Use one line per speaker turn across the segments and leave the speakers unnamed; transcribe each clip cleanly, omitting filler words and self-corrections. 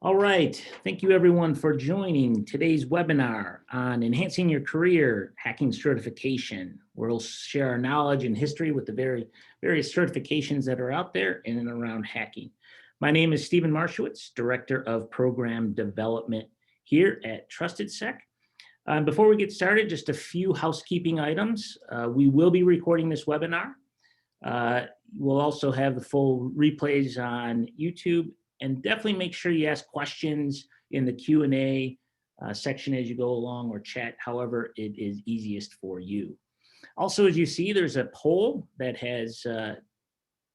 All right, thank you everyone for joining today's webinar on enhancing your career hacking certification. We'll share our knowledge and history with the various certifications that are out there in and around hacking. My name is Stephen Marshowitz, Director of Program Development here at TrustedSec. Before we get started, just a few housekeeping items. We will be recording this webinar. We'll also have the full replays on YouTube. And definitely make sure you ask questions in the Q&A section as you go along, or chat, however it is easiest for you. Also, as you see, there's a poll that has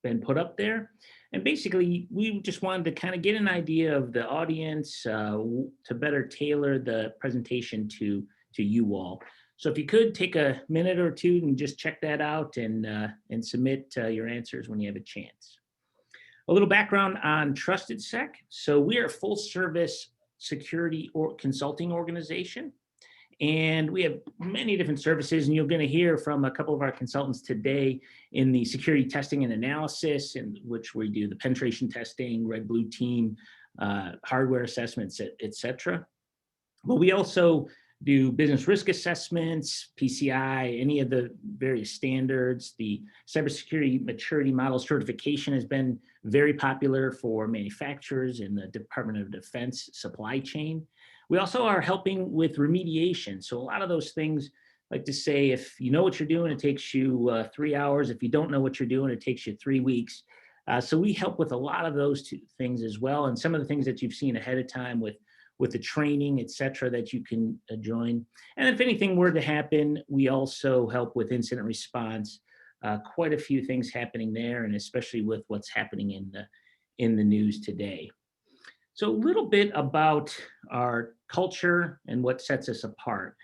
been put up there. And basically, we just wanted to kind of get an idea of the audience to better tailor the presentation to you all. So if you could take a minute or two and just check that out and submit your answers when you have a chance. A little background on TrustedSec. So we are a full service security or consulting organization, and we have many different services, and you're going to hear from a couple of our consultants today in the security testing and analysis, in which we do the penetration testing, red blue team, hardware assessments, etc. But we also do business risk assessments, PCI, any of the various standards. The cybersecurity maturity model certification has been very popular for manufacturers in the Department of Defense supply chain. We also are helping with remediation. So a lot of those things, like to say, if you know what you're doing, it takes you 3 hours. If you don't know what you're doing, it takes you 3 weeks. So we help with a lot of those two things as well. And some of the things that you've seen ahead of time with the training, et cetera, that you can join. And if anything were to happen, we also help with incident response. Quite a few things happening there, and especially with what's happening in the news today. So a little bit about our culture and what sets us apart.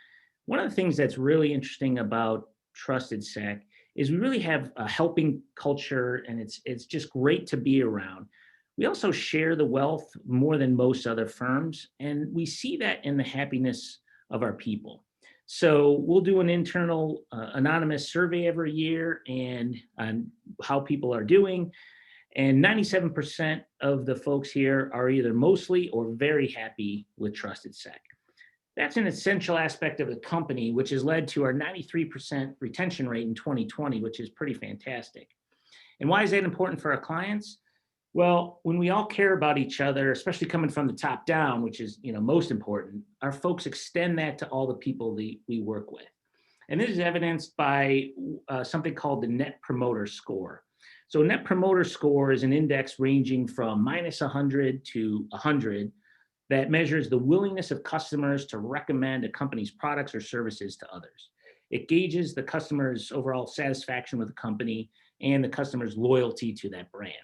One of the things that's really interesting about TrustedSec is we really have a helping culture, and it's just great to be around. We also share the wealth more than most other firms, and we see that in the happiness of our people. So we'll do an internal anonymous survey every year and on how people are doing. And 97% of the folks here are either mostly or very happy with TrustedSec. That's an essential aspect of the company, which has led to our 93% retention rate in 2020, which is pretty fantastic. And why is that important for our clients? Well, when we all care about each other, especially coming from the top down, which is most important, our folks extend that to all the people we work with. And this is evidenced by something called the Net Promoter Score. So Net Promoter Score is an index ranging from -100 to 100 that measures the willingness of customers to recommend a company's products or services to others. It gauges the customer's overall satisfaction with the company and the customer's loyalty to that brand.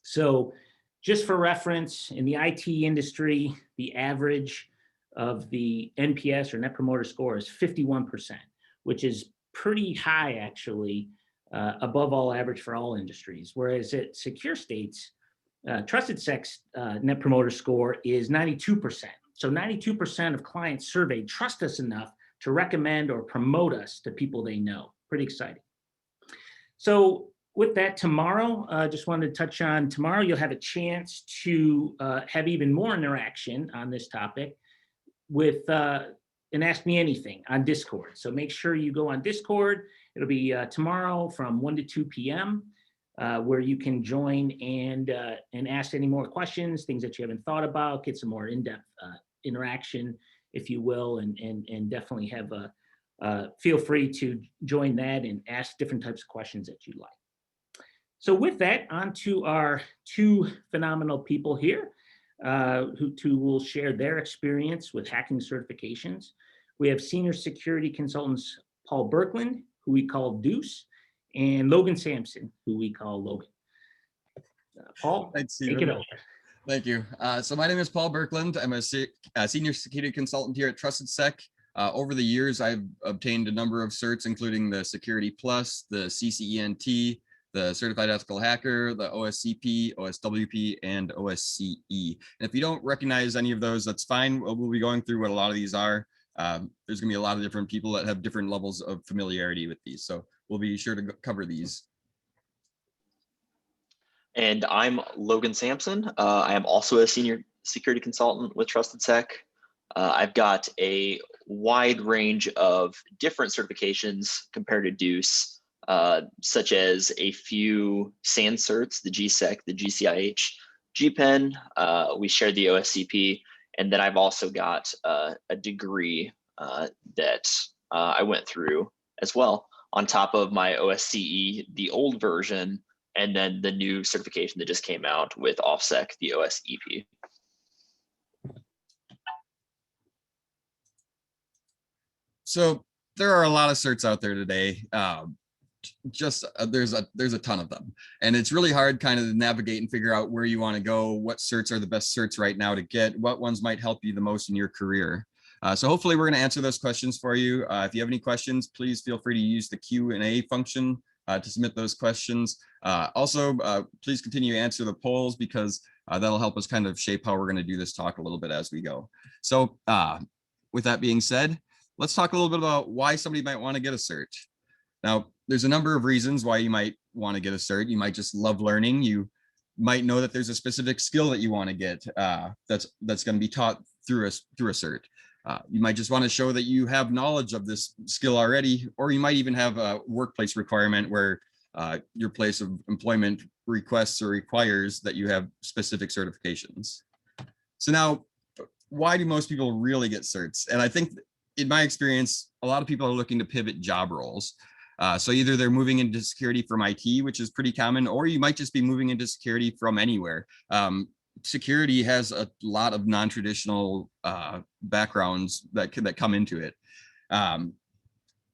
So just for reference, in the IT industry, the average of the NPS or Net Promoter Score is 51%, which is pretty high, actually, above all average for all industries. Whereas at Secure States, TrustedSec's Net Promoter Score is 92%. So 92% of clients surveyed trust us enough to recommend or promote us to people they know. Pretty exciting. So with that, tomorrow, just wanted to touch on tomorrow, you'll have a chance to have even more interaction on this topic with and Ask Me Anything on Discord. So make sure you go on Discord. It'll be tomorrow from 1 to 2 p.m. Where you can join and ask any more questions, things that you haven't thought about, get some more in-depth interaction, if you will, and definitely have feel free to join that and ask different types of questions that you like. So with that, on to our two phenomenal people here who will share their experience with hacking certifications. We have senior security consultants Paul Burkeland, who we call Deuce, and Logan Sampson, who we call Logan. Paul,
Thanks,
take it over.
Thank you. So my name is Paul Burkeland. I'm a senior security consultant here at TrustedSec. Over the years, I've obtained a number of certs, including the Security Plus, the CCENT, the Certified Ethical Hacker, the OSCP, OSWP, and OSCE. And if you don't recognize any of those, that's fine. We'll be going through what a lot of these are. There's going to be a lot of different people that have different levels of familiarity with these. So we'll be sure to cover these.
And I'm Logan Sampson. I am also a senior security consultant with Trusted Sec. I've got a wide range of different certifications compared to Deuce, such as a few SAN certs, the GSEC, the GCIH, GPen. We share the OSCP, and then I've also got a degree that I went through as well, on top of my OSCE, the old version, and then the new certification that just came out with OffSec, the OSEP.
So there are a lot of certs out there today. There's a ton of them, and it's really hard kind of to navigate and figure out where you want to go, what certs are the best certs right now to get, what ones might help you the most in your career. So hopefully we're going to answer those questions for you. If you have any questions, please feel free to use the Q&A function to submit those questions. Also, please continue to answer the polls, because that'll help us kind of shape how we're going to do this talk a little bit as we go. So with that being said, let's talk a little bit about why somebody might want to get a cert. Now, there's a number of reasons why you might want to get a cert. You might just love learning. You might know that there's a specific skill that you want to get that's going to be taught through a cert. You might just want to show that you have knowledge of this skill already, or you might even have a workplace requirement where your place of employment requests or requires that you have specific certifications. So now, why do most people really get certs? And I think in my experience, a lot of people are looking to pivot job roles. So either they're moving into security from IT, which is pretty common, or you might just be moving into security from anywhere. Security has a lot of non-traditional backgrounds that come into it. And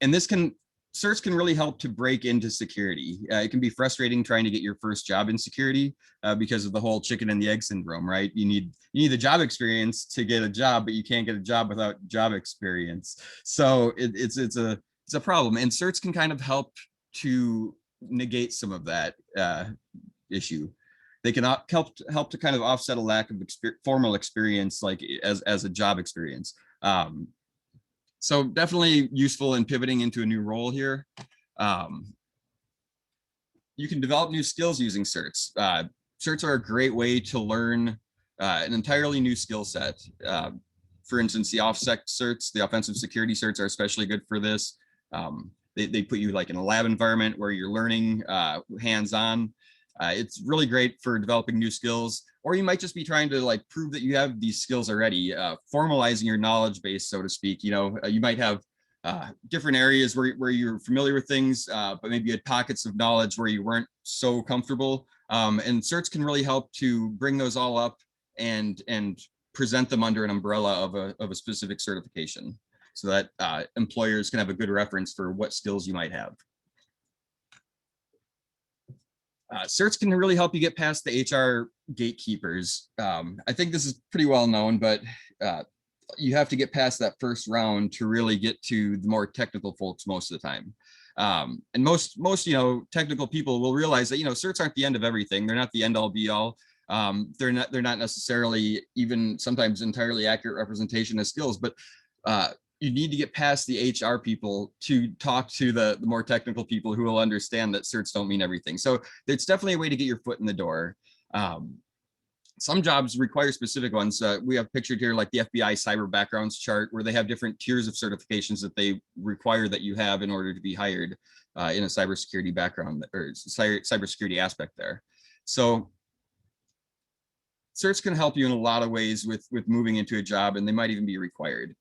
certs can really help to break into security. It can be frustrating trying to get your first job in security because of the whole chicken and the egg syndrome, right? You need the job experience to get a job, but you can't get a job without job experience. So it's a problem, and certs can kind of help to negate some of that issue. They can help to kind of offset a lack of formal experience, like as a job experience. So definitely useful in pivoting into a new role here. You can develop new skills using certs. Certs are a great way to learn an entirely new skill set. For instance, the OffSec certs, the offensive security certs, are especially good for this. They put you like in a lab environment where you're learning hands-on. It's really great for developing new skills, or you might just be trying to like prove that you have these skills already, formalizing your knowledge base, so to speak. You know, you might have different areas where you're familiar with things, but maybe you had pockets of knowledge where you weren't so comfortable. And certs can really help to bring those all up and present them under an umbrella of a specific certification, so that employers can have a good reference for what skills you might have. Certs can really help you get past the HR gatekeepers. I think this is pretty well known, but you have to get past that first round to really get to the more technical folks most of the time. And most technical people will realize that certs aren't the end of everything. They're not the end all be all. They're not necessarily even sometimes entirely accurate representation of skills, but you need to get past the HR people to talk to the more technical people who will understand that certs don't mean everything. So it's definitely a way to get your foot in the door. Some jobs require specific ones. We have pictured here like the FBI cyber backgrounds chart, where they have different tiers of certifications that they require that you have in order to be hired in a cybersecurity background or cybersecurity aspect there. So certs can help you in a lot of ways with moving into a job, and they might even be required.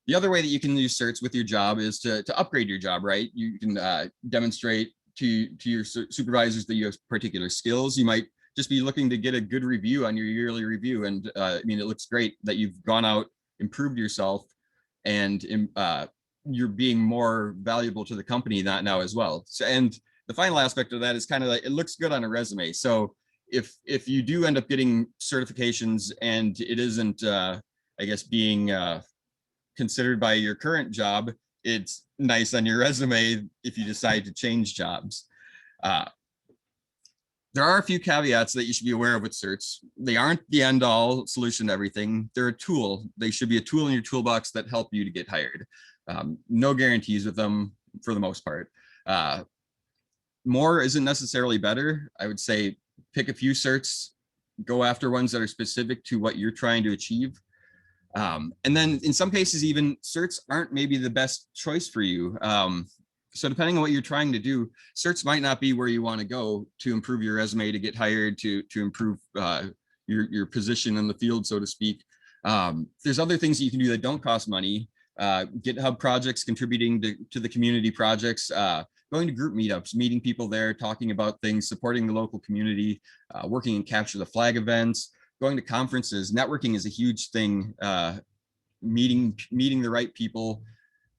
The other way that you can use certs with your job is to upgrade your job, right? You can demonstrate to your supervisors that you have particular skills. You might just be looking to get a good review on your yearly review. And I mean, it looks great that you've gone out, improved yourself, and you're being more valuable to the company now as well. So, and the final aspect of that is kind of like, it looks good on a resume. So if you do end up getting certifications and it isn't, I guess, being considered by your current job, it's nice on your resume if you decide to change jobs. There are a few caveats that you should be aware of with certs. They aren't the end all solution to everything. They're a tool. They should be a tool in your toolbox that help you to get hired. No guarantees with them for the most part. more isn't necessarily better. I would say pick a few certs, go after ones that are specific to what you're trying to achieve. And then in some cases, even certs aren't maybe the best choice for you. So depending on what you're trying to do, certs might not be where you want to go to improve your resume, to get hired, to improve your position in the field, so to speak. There's other things that you can do that don't cost money. GitHub projects, contributing to the community projects, going to group meetups, meeting people there, talking about things, supporting the local community, working in capture the flag events, going to conferences. Networking is a huge thing, meeting the right people,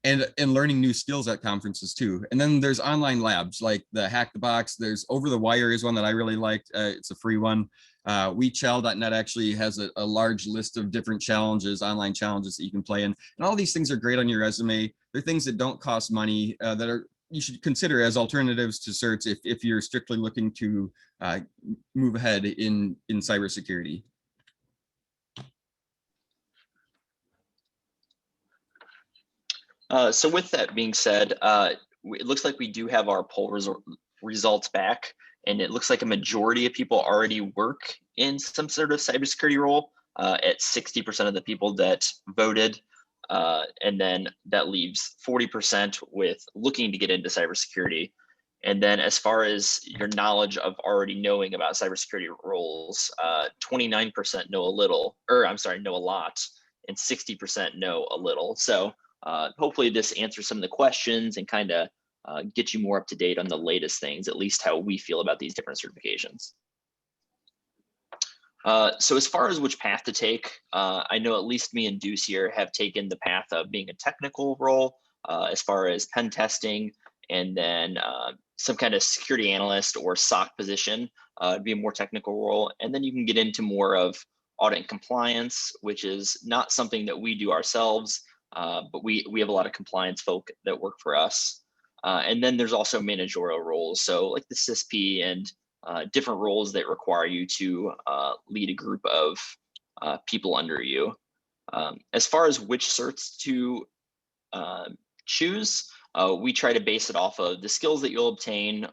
and learning new skills at conferences too. And then there's online labs like the Hack the Box. There's Over the Wire is one that I really liked. It's a free one. WeChal.net actually has a large list of different challenges, online challenges that you can play in. And all these things are great on your resume. They're things that don't cost money, that you should consider as alternatives to certs if you're strictly looking to move ahead in cybersecurity.
So with that being said, it looks like we do have our poll results back, and it looks like a majority of people already work in some sort of cybersecurity role, at 60% of the people that voted. And then that leaves 40% with looking to get into cybersecurity. And then as far as your knowledge of already knowing about cybersecurity roles, 29% know a little, or I'm sorry, know a lot, and 60% know a little. So hopefully this answers some of the questions and kind of get you more up to date on the latest things, at least how we feel about these different certifications. So as far as which path to take, I know at least me and Deuce here have taken the path of being a technical role, as far as pen testing, and then some kind of security analyst or SOC position, be a more technical role. And then you can get into more of audit and compliance, which is not something that we do ourselves, but we have a lot of compliance folk that work for us. And then there's also managerial roles, so like the CISP and different roles that require you to lead a group of people under you. As far as which certs to choose, we try to base it off of the skills that you'll obtain,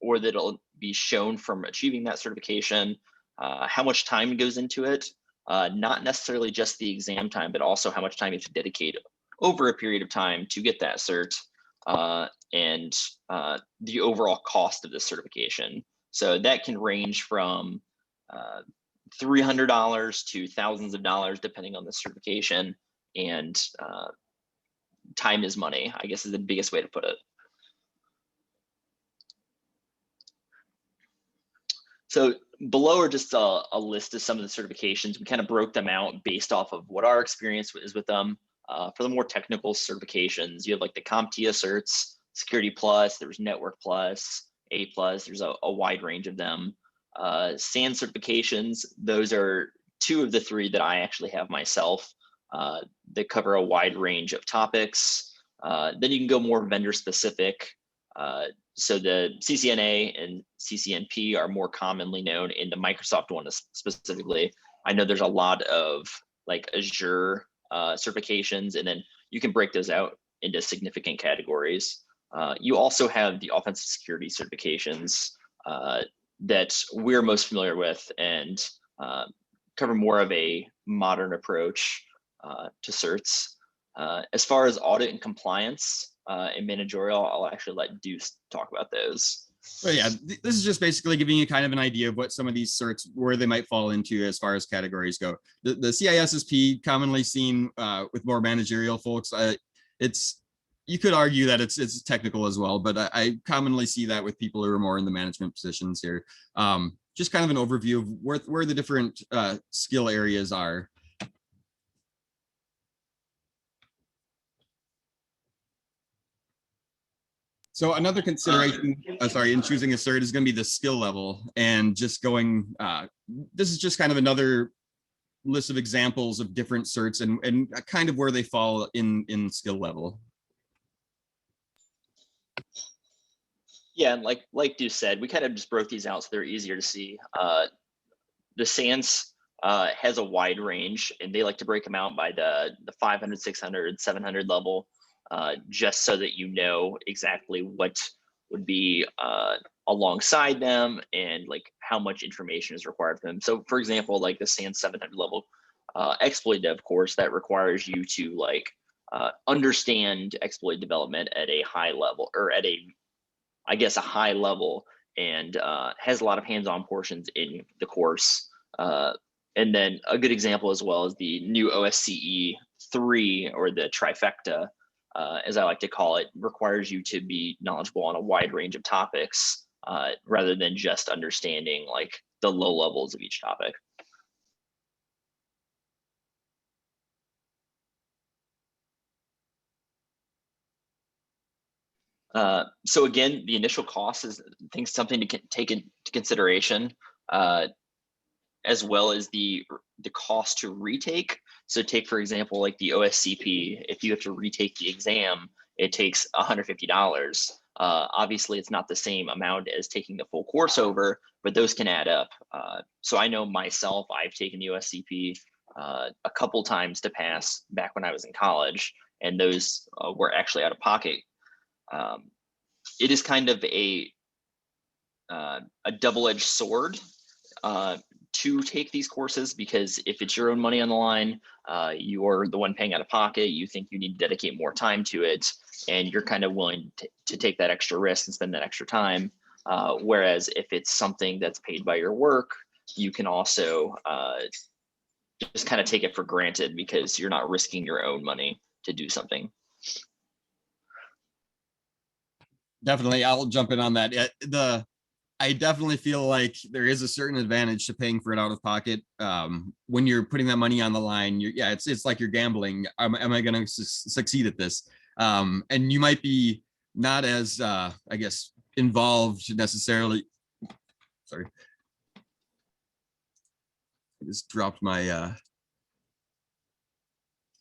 or that'll be shown from achieving that certification, how much time goes into it, not necessarily just the exam time, but also how much time you have to dedicate over a period of time to get that cert, and the overall cost of the certification. So that can range from $300 to thousands of dollars, depending on the certification, and time is money, I guess is the biggest way to put it. So below are just a list of some of the certifications. We kind of broke them out based off of what our experience is with them. For the more technical certifications, you have like the CompTIA certs, Security Plus, there's Network Plus, A Plus, there's a wide range of them. SAN certifications, those are two of the three that I actually have myself, that cover a wide range of topics. Then you can go more vendor specific. So the CCNA and CCNP are more commonly known, in the Microsoft one specifically. I know there's a lot of like Azure certifications, and then you can break those out into significant categories. You also have the offensive security certifications that we're most familiar with, and cover more of a modern approach to certs. As far as audit and compliance and managerial, I'll actually let Deuce talk about those.
Well, yeah, this is just basically giving you kind of an idea of what some of these certs, where they might fall into as far as categories go. The CISSP, commonly seen with more managerial folks, you could argue that it's technical as well, but I commonly see that with people who are more in the management positions here. Just kind of an overview of where the different skill areas are. So another consideration, in choosing a cert is going to be the skill level, and just going, this is just kind of another list of examples of different certs and kind of where they fall in skill level.
Yeah, and like Deuce said, we kind of just broke these out so they're easier to see. The SANS has a wide range, and they like to break them out by the 500, 600, 700 level, just so that you know exactly what would be alongside them and like how much information is required from them. So for example, like the SANS 700 level exploit dev course that requires you to like understand exploit development at a high level, or at a high level, and has a lot of hands-on portions in the course. And then a good example as well is the new OSCE 3, or the trifecta, as I like to call it, requires you to be knowledgeable on a wide range of topics, rather than just understanding like the low levels of each topic. So again, the initial cost is something to take into consideration, as well as the cost to retake. So take, for example, like the OSCP, if you have to retake the exam, it takes $150. Obviously, it's not the same amount as taking the full course over, but those can add up. So I know myself, I've taken the OSCP a couple times to pass back when I was in college, and those were actually out of pocket. It is kind of a double-edged sword to take these courses, because if it's your own money on the line, you're the one paying out of pocket, you think you need to dedicate more time to it, and you're kind of willing to take that extra risk and spend that extra time. Whereas if it's something that's paid by your work, you can also just kind of take it for granted because you're not risking your own money to do something.
Definitely, I'll jump in on that. I definitely feel like there is a certain advantage to paying for it out of pocket. When you're putting that money on the line, it's like you're gambling. Am I going to succeed at this? And you might be not as, I guess, involved necessarily. Sorry. I just dropped my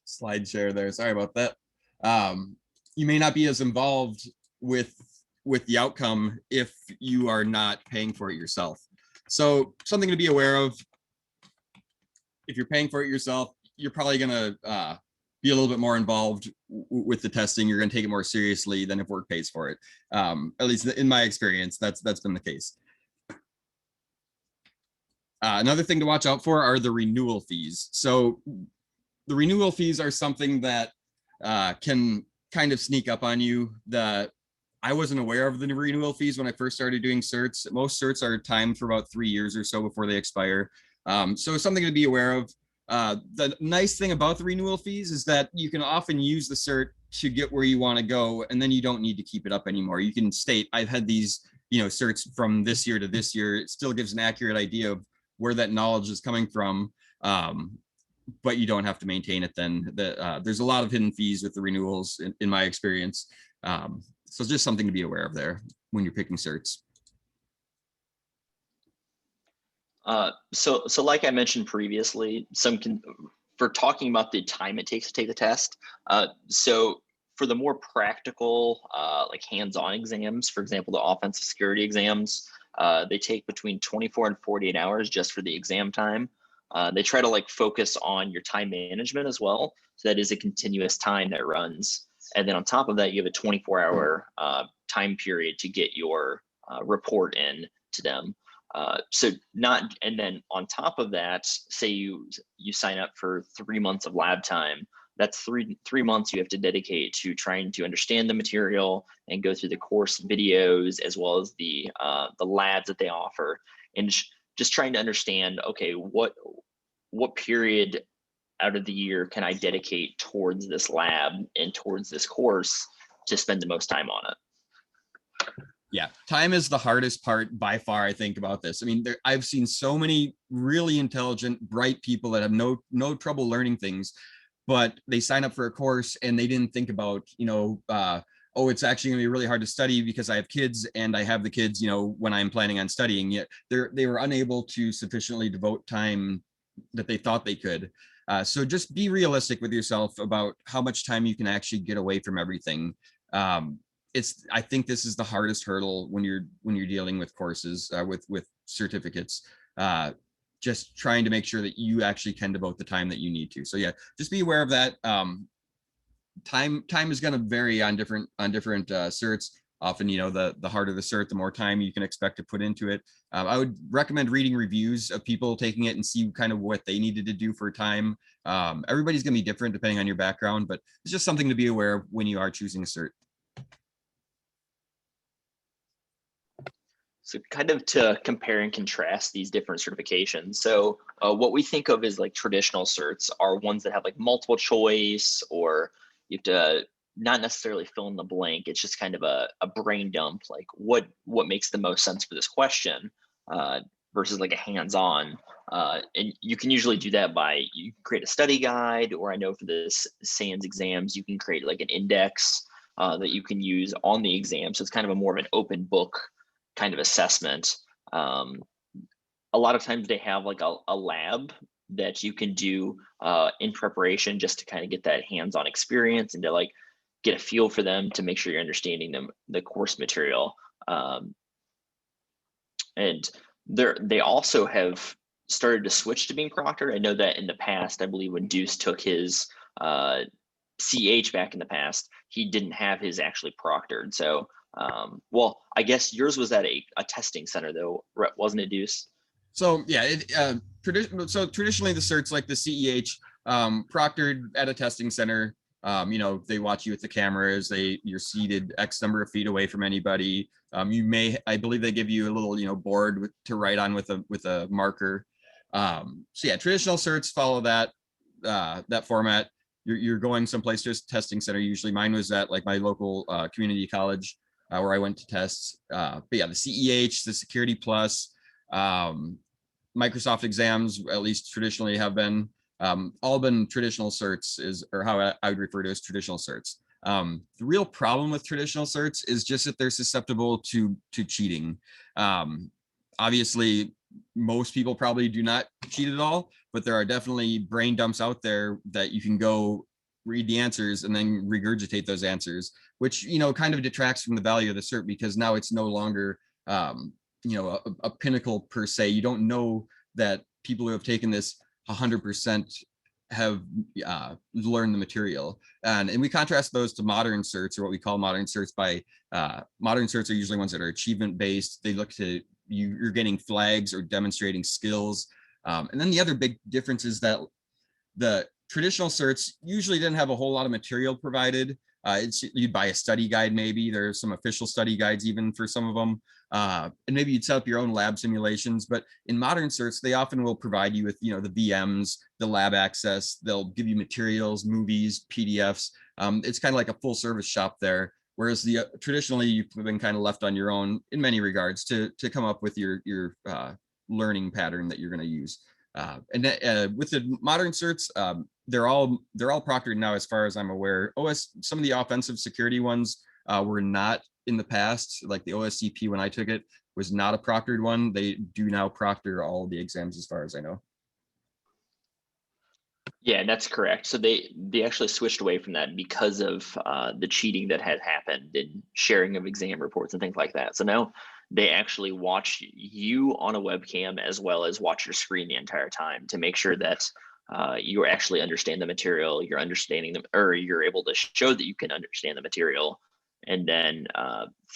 slide share there. Sorry about that. You may not be as involved with the outcome if you are not paying for it yourself. So something to be aware of: if you're paying for it yourself, you're probably going to be a little bit more involved with the testing. You're going to take it more seriously than if work pays for it. At least in my experience, that's been the case. Another thing to watch out for are the renewal fees. So the renewal fees are something that can kind of sneak up on you. I wasn't aware of the renewal fees when I first started doing certs. Most certs are timed for about 3 years or so before they expire. So something to be aware of. The nice thing about the renewal fees is that you can often use the cert to get where you want to go, and then you don't need to keep it up anymore. You can state, I've had these, certs from this year to this year. It still gives an accurate idea of where that knowledge is coming from, but you don't have to maintain it then. There's a lot of hidden fees with the renewals in my experience. So just something to be aware of there when you're picking certs.
So like I mentioned previously, for talking about the time it takes to take the test. So for the more practical, like hands-on exams, for example, the offensive security exams, they take between 24 and 48 hours just for the exam time. They try to like focus on your time management as well. So that is a continuous time that runs. And then on top of that, you have a 24-hour time period to get your report in to them. And then on top of that, say you sign up for 3 months of lab time. That's three months you have to dedicate to trying to understand the material and go through the course videos as well as the labs that they offer, and just trying to understand, okay, what period out of the year can I dedicate towards this lab and towards this course to spend the most time on it.
Yeah, time is the hardest part by far, I think, about this. I mean, I've seen so many really intelligent, bright people that have no trouble learning things, but they sign up for a course and they didn't think about, oh, it's actually gonna be really hard to study because I have kids and I have the kids, when I'm planning on studying. Yet they were unable to sufficiently devote time that they thought they could. So just be realistic with yourself about how much time you can actually get away from everything. I think this is the hardest hurdle when you're dealing with courses, with certificates, just trying to make sure that you actually can devote the time that you need to. So yeah, just be aware of that. Time is going to vary on different certs. often, the harder the cert, the more time you can expect to put into it. I would recommend reading reviews of people taking it and see kind of what they needed to do for time. Everybody's going to be different depending on your background, but it's just something to be aware of when you are choosing a cert.
So kind of to compare and contrast these different certifications. So what we think of as like traditional certs are ones that have like multiple choice, or you have to not necessarily fill in the blank. It's just kind of a brain dump, like what makes the most sense for this question, versus like a hands-on. And you can usually do that by, you can create a study guide, or I know for this SANS exams, you can create like an index that you can use on the exam. So it's kind of a more of an open book kind of assessment. A lot of times they have like a lab that you can do in preparation, just to kind of get that hands-on experience and to like get a feel for them, to make sure you're understanding the course material. And they also have started to switch to being proctored. I know that in the past, I believe when Deuce took his CH back in the past, he didn't have his actually proctored. So well, I guess yours was at a testing center though, wasn't it, Deuce?
So yeah, traditionally the certs like the CEH proctored at a testing center. They watch you with the cameras. You're seated X number of feet away from anybody. I believe they give you a little board to write on with a marker. So yeah, traditional certs follow that format. You're going someplace to a testing center. Usually mine was at like my local community college where I went to test. But yeah, the CEH, the Security Plus, Microsoft exams, at least traditionally have been all been traditional certs, or how I would refer to as traditional certs. The real problem with traditional certs is just that they're susceptible to cheating. Obviously, most people probably do not cheat at all, but there are definitely brain dumps out there that you can go read the answers and then regurgitate those answers, which kind of detracts from the value of the cert, because now it's no longer a pinnacle per se. You don't know that people who have taken this 100% have learned the material, and we contrast those to modern certs, or what we call modern certs. By modern certs are usually ones that are achievement based. They look to you're getting flags or demonstrating skills, and then the other big difference is that the traditional certs usually didn't have a whole lot of material provided. You'd buy a study guide, maybe there's some official study guides even for some of them, and maybe you'd set up your own lab simulations. But in modern certs, they often will provide you with the VMs, the lab access. They'll give you materials, movies, PDFs. It's kind of like a full service shop there. Whereas traditionally you've been kind of left on your own in many regards to come up with your learning pattern that you're going to use. And with the modern certs, they're all proctored now, as far as I'm aware. Some of the offensive security ones were not in the past, like the OSCP when I took it was not a proctored one. They do now proctor all the exams, as far as I know.
Yeah, that's correct. So they actually switched away from that because of the cheating that had happened and sharing of exam reports and things like that. So now they actually watch you on a webcam as well as watch your screen the entire time to make sure that you actually understand the material, you're understanding them, or you're able to show that you can understand the material. And then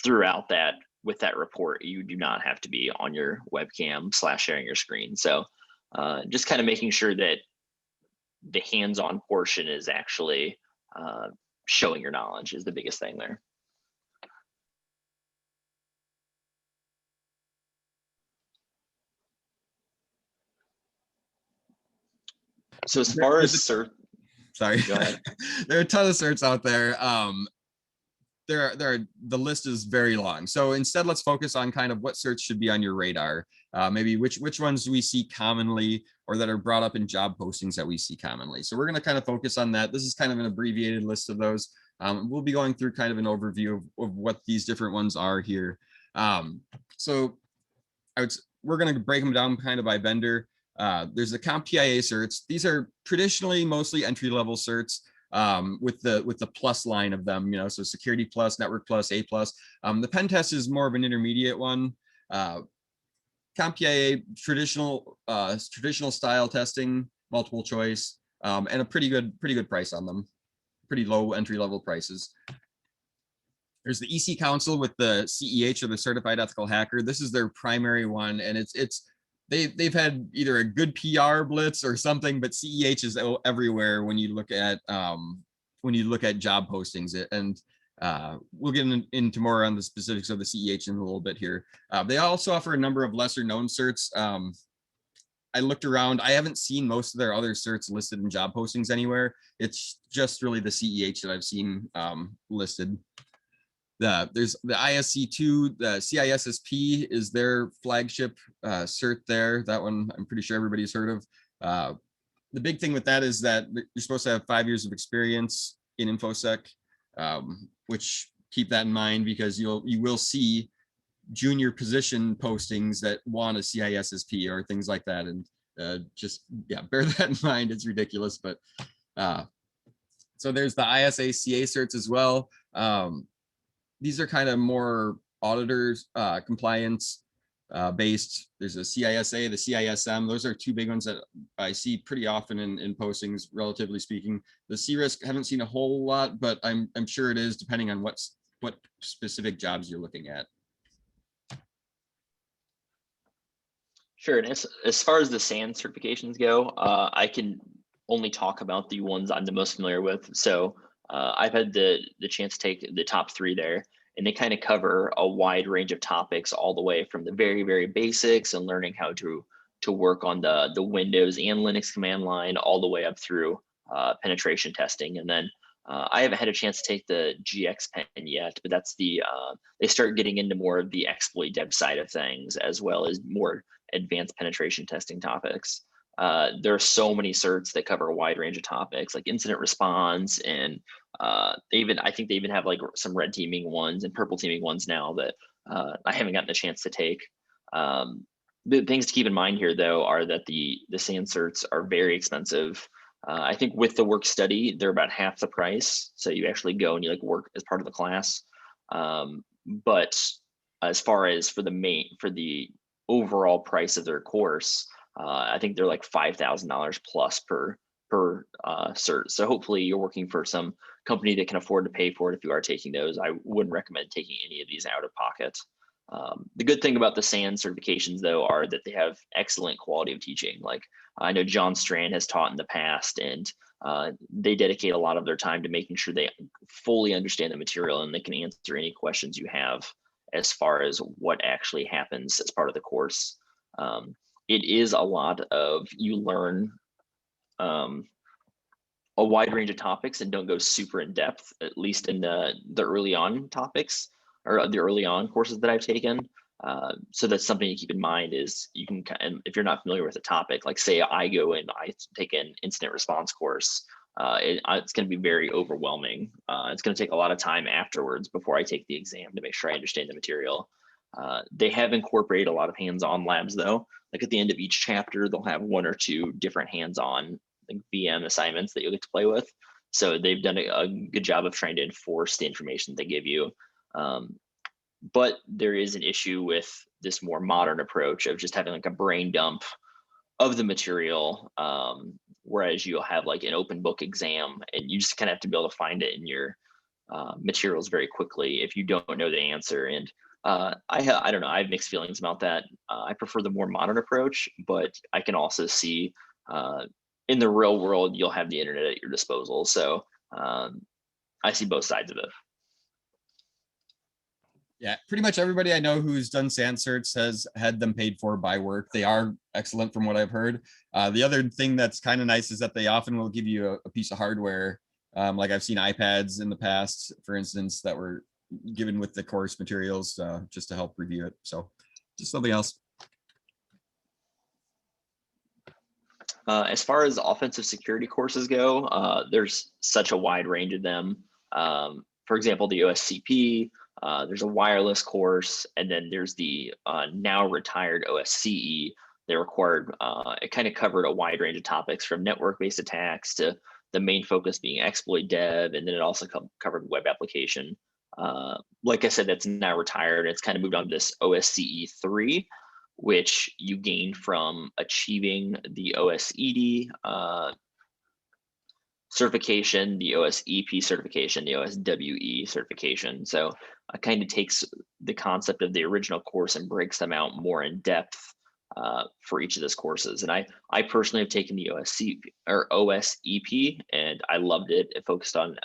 throughout that, with that report, you do not have to be on your webcam / sharing your screen. So just kind of making sure that the hands-on portion is actually showing your knowledge is the biggest thing there. So as far as cert,
sorry,
go ahead.
There are a ton of certs out there. The list is very long. So instead, let's focus on kind of what certs should be on your radar. Maybe which ones we see commonly, or that are brought up in job postings that we see commonly. So we're going to kind of focus on that. This is kind of an abbreviated list of those. We'll be going through kind of an overview of what these different ones are here. So we're going to break them down kind of by vendor. There's the CompTIA certs. These are traditionally mostly entry-level certs. With the plus line of them, so Security Plus, Network Plus, A Plus. The pen test is more of an intermediate one. CompTIA, traditional style testing, multiple choice, and a pretty good price on them. Pretty low entry level prices. There's the EC Council with the CEH, or the Certified Ethical Hacker. This is their primary one, and they've had either a good PR blitz or something, but CEH is everywhere when you look at job postings. And we'll get into more on the specifics of the CEH in a little bit here. They also offer a number of lesser known certs. I looked around. I haven't seen most of their other certs listed in job postings anywhere. It's just really the CEH that I've seen listed. There's the ISC2, the CISSP is their flagship cert there. That one I'm pretty sure everybody's heard of. The big thing with that is that you're supposed to have 5 years of experience in InfoSec, which keep that in mind, because you will see junior position postings that want a CISSP or things like that. And just, yeah, bear that in mind. It's ridiculous. But so there's the ISA CA certs as well. These are kind of more auditors, compliance based. There's a CISA, the CISM. Those are two big ones that I see pretty often in postings, relatively speaking. The CREST, haven't seen a whole lot, but I'm sure it is, depending on what specific jobs you're looking at.
Sure. And as far as the SAN certifications go, I can only talk about the ones I'm the most familiar with. So I've had the chance to take the top 3 there, and they kind of cover a wide range of topics, all the way from the very, very basics and learning how to work on the Windows and Linux command line, all the way up through penetration testing. And then I haven't had a chance to take the GIAC Pen yet, but that's they start getting into more of the exploit dev side of things, as well as more advanced penetration testing topics. There are so many certs that cover a wide range of topics, like incident response, and I think they even have like some red teaming ones and purple teaming ones now that I haven't gotten a chance to take. The things to keep in mind here, though, are that the SAN certs are very expensive. I think with the work study, they're about half the price. So you actually go and you like work as part of the class. But as far as for the overall price of their course, I think they're like $5,000 plus per cert. So hopefully you're working for some company that can afford to pay for it. If you are taking those, I wouldn't recommend taking any of these out of pocket. The good thing about the SAN certifications, though, are that they have excellent quality of teaching. Like I know John Strand has taught in the past, and they dedicate a lot of their time to making sure they fully understand the material and they can answer any questions you have as far as what actually happens as part of the course. It is a lot of, you learn a wide range of topics and don't go super in depth, at least in the early on topics or the early on courses that I've taken. So that's something to keep in mind, is you can, and if you're not familiar with a topic, like say I go and I take an incident response course, it's going to be very overwhelming. It's going to take a lot of time afterwards before I take the exam to make sure I understand the material. They have incorporated a lot of hands-on labs, though. Like at the end of each chapter, they'll have 1 or 2 different hands-on like VM assignments that you'll get to play with. So they've done a good job of trying to enforce the information they give you. But there is an issue with this more modern approach of just having like a brain dump of the material, whereas you'll have like an open book exam and you just kind of have to be able to find it in your materials very quickly if you don't know the answer. And I don't know, I have mixed feelings about that. I prefer the more modern approach, but I can also see in the real world, you'll have the internet at your disposal. So I see both sides of it.
Yeah, pretty much everybody I know who's done SAN certs has had them paid for by work. They are excellent from what I've heard. The other thing that's kind of nice is that they often will give you a piece of hardware. Like I've seen iPads in the past, for instance, that were given with the course materials just to help review it. So just something else.
As far as offensive security courses go, there's such a wide range of them. For example, the OSCP, there's a wireless course, and then there's the now retired OSCE. They required, it kind of covered a wide range of topics from network-based attacks to the main focus being exploit dev, and then it also covered web application. Like I said, that's now retired. It's kind of moved on to this OSCE 3, which you gain from achieving the OSED certification, the OSEP certification, the OSWE certification. So it kind of takes the concept of the original course and breaks them out more in depth for each of those courses. And I personally have taken the OSEP, and I loved it. It focused on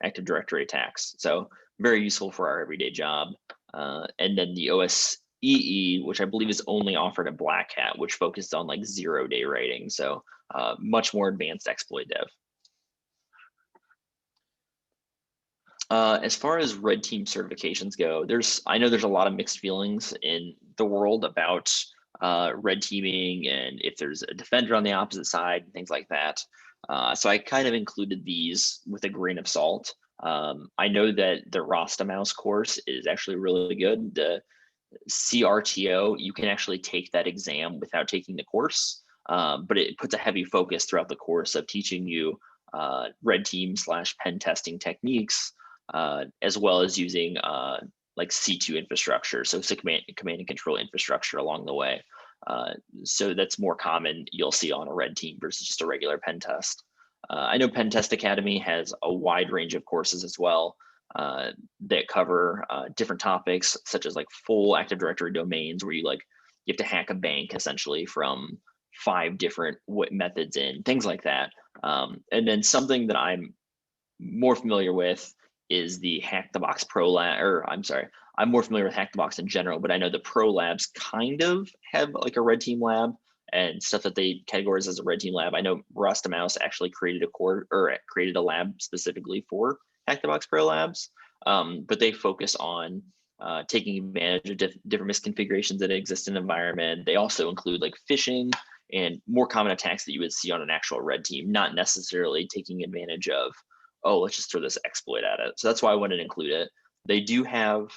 Active Directory attacks. So very useful for our everyday job. And then the OSEE, which I believe is only offered at Black Hat, which focused on like 0-day writing. So much more advanced exploit dev. As far as red team certifications go, I know there's a lot of mixed feelings in the world about red teaming and if there's a defender on the opposite side and things like that. So I kind of included these with a grain of salt. I know that the Rasta Mouse course is actually really good. The CRTO, you can actually take that exam without taking the course, but it puts a heavy focus throughout the course of teaching you red team / pen testing techniques, as well as using like C2 infrastructure, so command and control infrastructure along the way. So that's more common you'll see on a red team versus just a regular pen test. I know Pen Test Academy has a wide range of courses as well that cover different topics, such as like full Active Directory domains, where you have to hack a bank essentially from 5 different methods in, things like that. And then something that I'm more familiar with is the Hack the Box Pro Lab, or I'm sorry, I'm more familiar with Hack the Box in general, but I know the Pro Labs kind of have like a red team lab and stuff that they categorize as a red team lab. I know Rasta Mouse actually created a lab specifically for Hack the Box Pro Labs, but they focus on taking advantage of different misconfigurations that exist in the environment. They also include like phishing and more common attacks that you would see on an actual red team, not necessarily taking advantage of, oh, let's just throw this exploit at it. So that's why I wanted to include it. They do have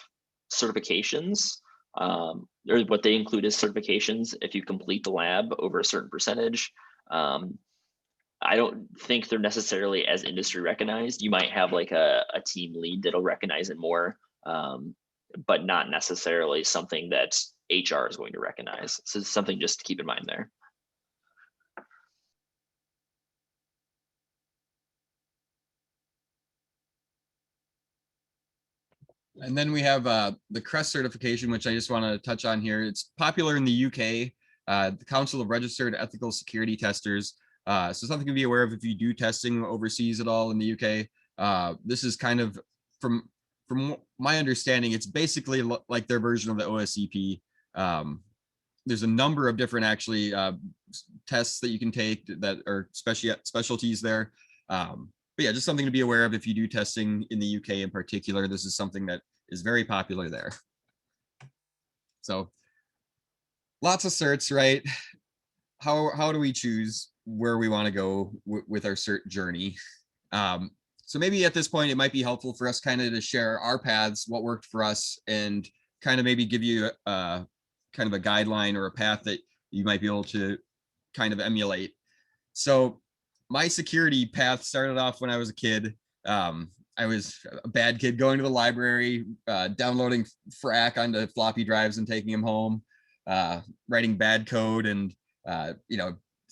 certifications. Or what they include is certifications if you complete the lab over a certain percentage. I don't think they're necessarily as industry recognized. You might have like a team lead that'll recognize it more, but not necessarily something that HR is going to recognize. So it's something just to keep in mind there.
And then we have the CREST certification, which I just want to touch on here. It's popular in the UK, the Council of Registered Ethical Security Testers. So something to be aware of if you do testing overseas at all in the UK. This is kind of, from my understanding, it's basically like their version of the OSCP. There's a number of different actually tests that you can take that are specialties there. But yeah, just something to be aware of if you do testing in the UK in particular. This is something that is very popular there. So lots of certs, right? How do we choose where we want to go with our cert journey? So maybe at this point, it might be helpful for us kind of to share our paths, what worked for us, and kind of maybe give you kind of a guideline or a path that you might be able to kind of emulate. So my security path started off when I was a kid. I was a bad kid going to the library, downloading frack onto floppy drives and taking them home, writing bad code and,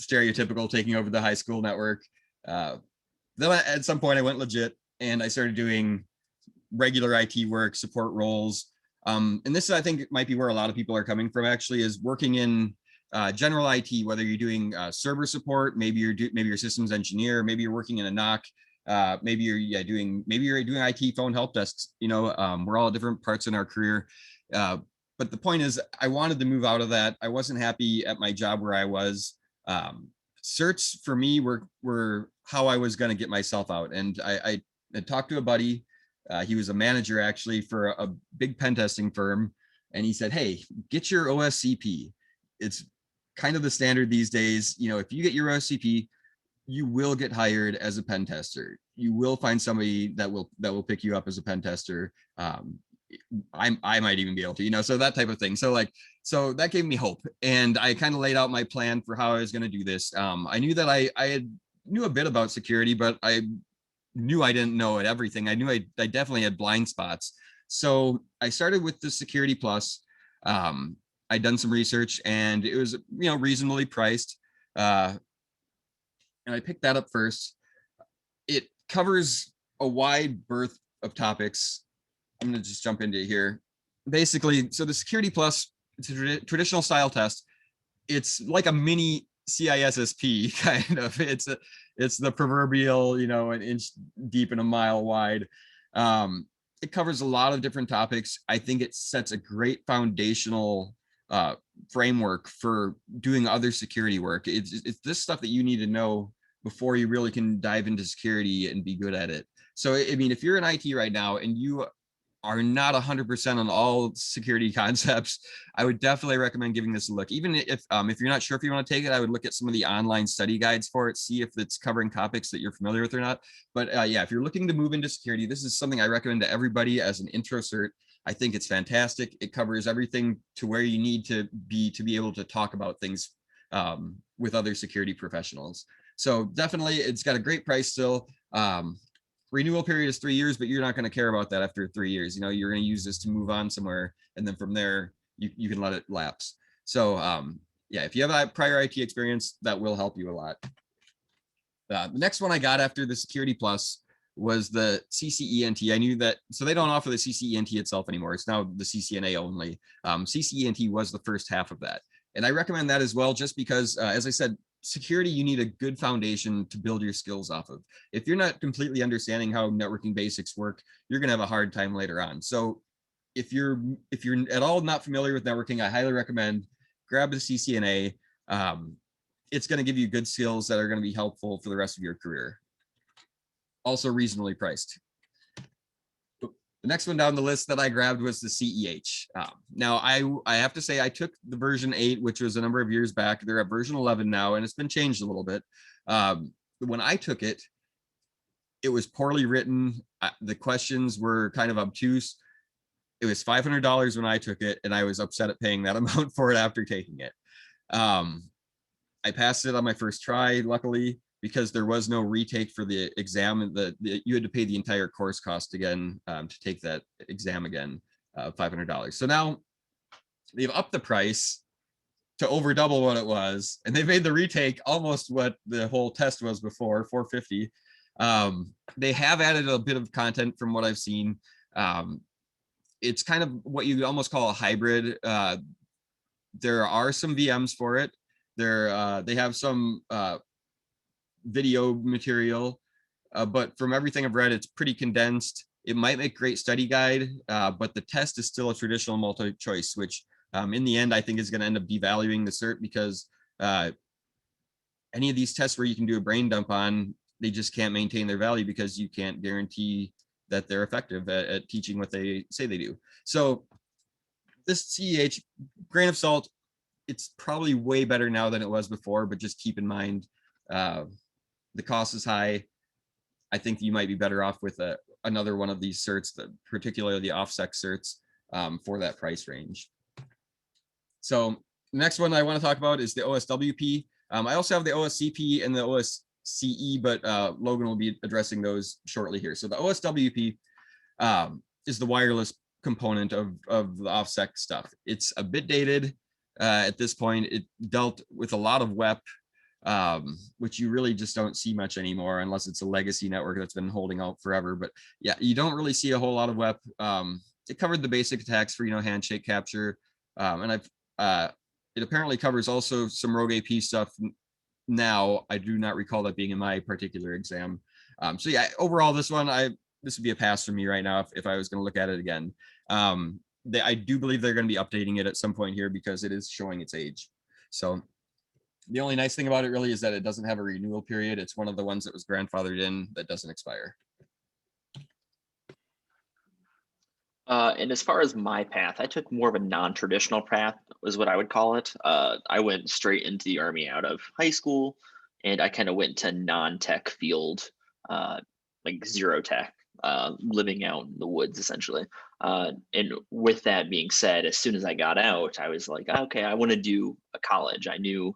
stereotypical taking over the high school network. Then at some point I went legit and I started doing regular IT work, support roles. And this, I think, might be where a lot of people are coming from, actually, is working in general IT, whether you're doing server support, maybe you're a systems engineer, maybe you're working in a NOC, maybe you're doing IT phone help desks. We're all at different parts in our career. But the point is, I wanted to move out of that. I wasn't happy at my job where I was. Certs for me were how I was going to get myself out. And I had talked to a buddy. He was a manager actually for a big pen testing firm. And he said, hey, get your OSCP. It's kind of the standard these days. If you get your OSCP, you will get hired as a pen tester. You will find somebody that will pick you up as a pen tester. I might even be able to, so that type of thing. So that gave me hope. And I kind of laid out my plan for how I was going to do this. I knew that I knew a bit about security, but I knew I didn't know everything. I knew I definitely had blind spots. So I started with the Security Plus. I'd done some research and it was, reasonably priced. And I picked that up first. it covers a wide berth of topics. I'm going to just jump into it here. Basically, so the Security Plus, it's a traditional style test. It's like a mini CISSP kind of. It's the proverbial, you know, an inch deep and a mile wide. It covers a lot of different topics. I think it sets a great foundational framework for doing other security work. It's this stuff that you need to know before you really can dive into security and be good at it. So, I mean, if you're in IT right now and you are not 100% on all security concepts, I would definitely recommend giving this a look. Even if you're not sure if you want to take it, I would look at some of the online study guides for it, see if it's covering topics that you're familiar with or not. But yeah, if you're looking to move into security, this is something I recommend to everybody as an intro cert. I think it's fantastic. It covers everything to where you need to be able to talk about things with other security professionals. So definitely, it's got a great price still. Renewal period is 3 years, but you're not going to care about that after 3 years. You know, you're going to use this to move on somewhere, and then from there, you can let it lapse. So yeah, if you have a prior IT experience, that will help you a lot. The next one I got after the Security Plus was the CCENT. I knew that, so they don't offer the CCENT itself anymore. It's now the CCNA only. CCENT was the first half of that. And I recommend that as well, just because, as I said, security, you need a good foundation to build your skills off of. If you're not completely understanding how networking basics work, you're going to have a hard time later on. So if you're at all not familiar with networking, I highly recommend grab the CCNA. It's going to give you good skills that are going to be helpful for the rest of your career. Also reasonably priced. The next one down the list that I grabbed was the CEH. Now, I have to say I took the version 8, which was a number of years back. They're at version 11 now, and it's been changed a little bit. When I took it, it was poorly written. The questions were kind of obtuse. It was $500 when I took it, and I was upset at paying that amount for it after taking it. I passed it on my first try, luckily, because there was no retake for the exam. You had to pay the entire course cost again to take that exam again, $500. So now they've upped the price to over double what it was, and they made the retake almost what the whole test was before, $450. They have added a bit of content from what I've seen. It's kind of what you almost call a hybrid. There are some VMs for it. They have some video material, but from everything I've read, it's pretty condensed. It might make great study guide, but the test is still a traditional multi-choice, which in the end, I think is going to end up devaluing the cert, because any of these tests where you can do a brain dump on, they just can't maintain their value because you can't guarantee that they're effective at teaching what they say they do. So this CEH, grain of salt, it's probably way better now than it was before, but just keep in mind, the cost is high. I think you might be better off with another one of these certs, particularly the OffSec certs, for that price range. So the next one I want to talk about is the OSWP. I also have the OSCP and the OSCE, but Logan will be addressing those shortly here. So the OSWP is the wireless component of the OffSec stuff. It's a bit dated at this point. It dealt with a lot of WEP, which you really just don't see much anymore unless it's a legacy network that's been holding out forever. But yeah, you don't really see a whole lot of WEP. It covered the basic attacks for, handshake capture. And it apparently covers also some rogue AP stuff now. I do not recall that being in my particular exam. So yeah, overall, this one, this would be a pass for me right now if I was going to look at it again. I do believe they're going to be updating it at some point here because it is showing its age. So the only nice thing about it really is that it doesn't have a renewal period. It's one of the ones that was grandfathered in that doesn't expire.
And as far as my path, I took more of a non-traditional path, is what I would call it. I went straight into the Army out of high school, and I kind of went to non-tech field, like zero tech, living out in the woods essentially. And with that being said, as soon as I got out, I was like, okay, I want to do a college. I knew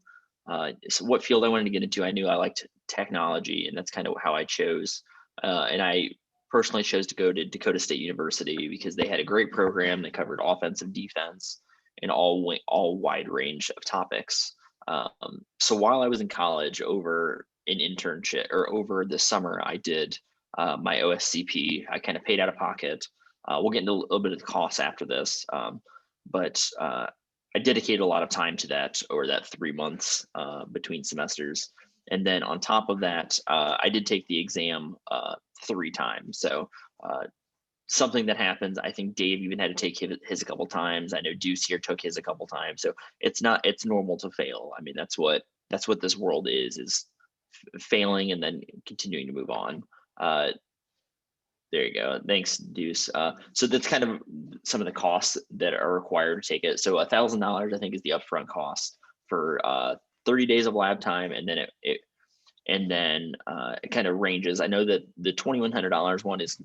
so what field I wanted to get into. I knew I liked technology, and that's kind of how I chose. And I personally chose to go to Dakota State University because they had a great program that covered offensive, defense, and all wide range of topics. So while I was in college, over an internship, or over the summer, I did my OSCP. I kind of paid out of pocket. We'll get into a little bit of the costs after this, but I dedicated a lot of time to that over that 3 months between semesters. And then on top of that, I did take the exam 3 times. So something that happens, I think Dave even had to take his a couple times. I know Deuce here took his a couple times. So it's normal to fail. I mean, that's what this world is failing and then continuing to move on. There you go. Thanks, Deuce. So that's kind of some of the costs that are required to take it. So $1,000, I think, is the upfront cost for 30 days of lab time, and then it kind of ranges. I know that the $2,100 one is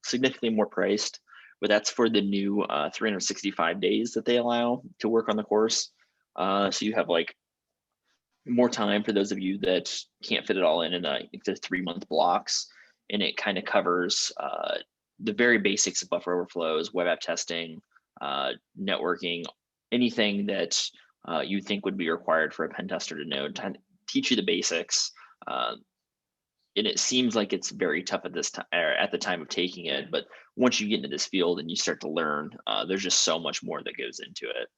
significantly more priced, but that's for the new 365 days that they allow to work on the course. So you have like more time for those of you that can't fit it all in the 3-month blocks. And it kind of covers the very basics of buffer overflows, web app testing, networking, anything that you think would be required for a pen tester to know, to teach you the basics. And it seems like it's very tough at this time, at the time of taking it, but once you get into this field and you start to learn, there's just so much more that goes into it.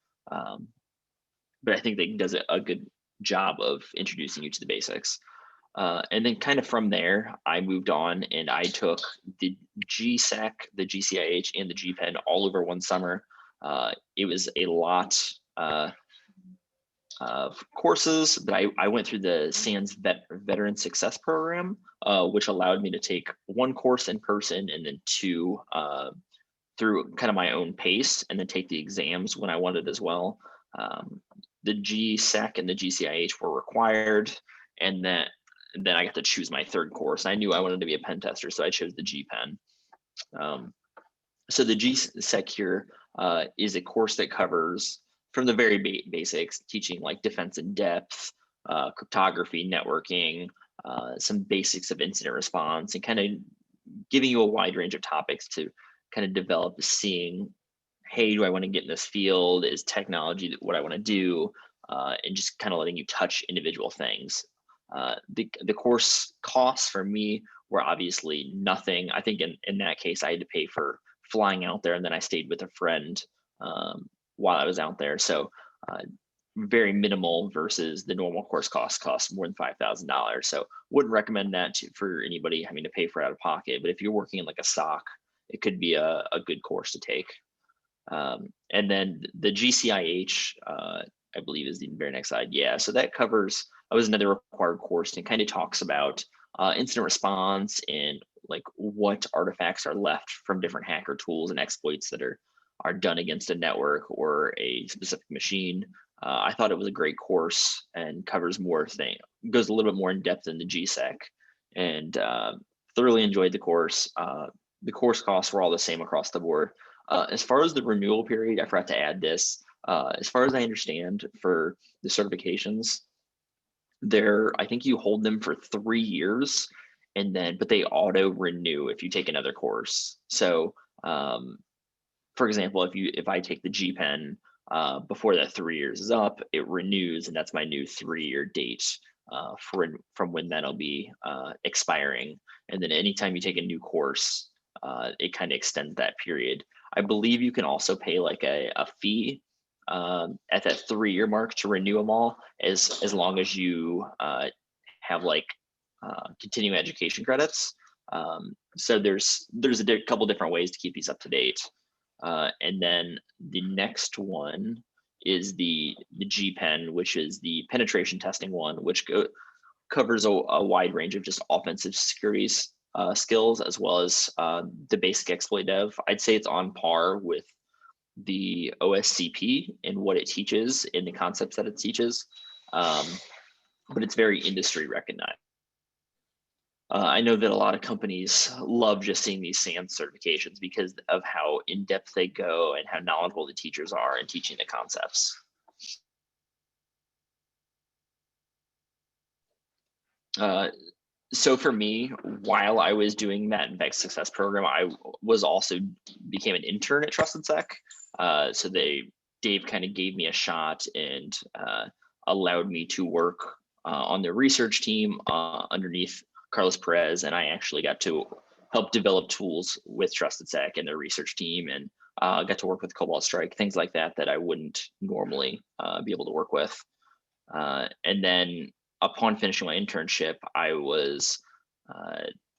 But I think they does a good job of introducing you to the basics. And then kind of from there, I moved on and I took the GSEC, the GCIH, and the GPen all over one summer. It was a lot of courses, but I went through the SANS Veteran Success Program, which allowed me to take 1 course in person and then 2 through kind of my own pace, and then take the exams when I wanted as well. The GSEC and the GCIH were required, and then I got to choose my 3rd course. I knew I wanted to be a pen tester, so I chose the GPen. So the GSEC here is a course that covers from the very basics, teaching like defense in depth, cryptography, networking, some basics of incident response, and kind of giving you a wide range of topics to kind of develop seeing, hey, do I want to get in this field? Is technology what I want to do? And just kind of letting you touch individual things. The course costs for me were obviously nothing. I think in that case, I had to pay for flying out there, and then I stayed with a friend while I was out there. So very minimal versus the normal course costs more than $5,000. So wouldn't recommend that for anybody having to pay for out of pocket. But if you're working in like a SOC, it could be a good course to take. And then the GCIH, I believe, is the very next slide. Yeah, so that was another required course, and kind of talks about incident response and like what artifacts are left from different hacker tools and exploits that are done against a network or a specific machine. I thought it was a great course and covers goes a little bit more in depth than the GSEC, and thoroughly enjoyed the course. The course costs were all the same across the board. As far as the renewal period, I forgot to add this. As far as I understand, for the certifications, I think you hold them for 3 years, but they auto renew if you take another course. So, for example, if I take the GPen before that 3 years is up, it renews, and that's my new 3-year date from when that'll be expiring. And then anytime you take a new course, it kind of extends that period. I believe you can also pay like a fee at that 3-year mark to renew them all, as long as you have like continuing education credits. So there's a couple different ways to keep these up to date. And then the next one is the GPen, which is the penetration testing one, which covers a wide range of just offensive security skills, as well as the basic exploit dev. I'd say it's on par with the OSCP in what it teaches, in the concepts that it teaches, but it's very industry recognized. I know that a lot of companies love just seeing these SANS certifications because of how in-depth they go and how knowledgeable the teachers are in teaching the concepts. So for me, while I was doing that VEX Success program, I was also became an intern at Trusted Sec. So Dave kind of gave me a shot and allowed me to work on the research team underneath Carlos Perez, and I actually got to help develop tools with TrustedSec and their research team, and got to work with Cobalt Strike, things like that that I wouldn't normally be able to work with. And then upon finishing my internship, I was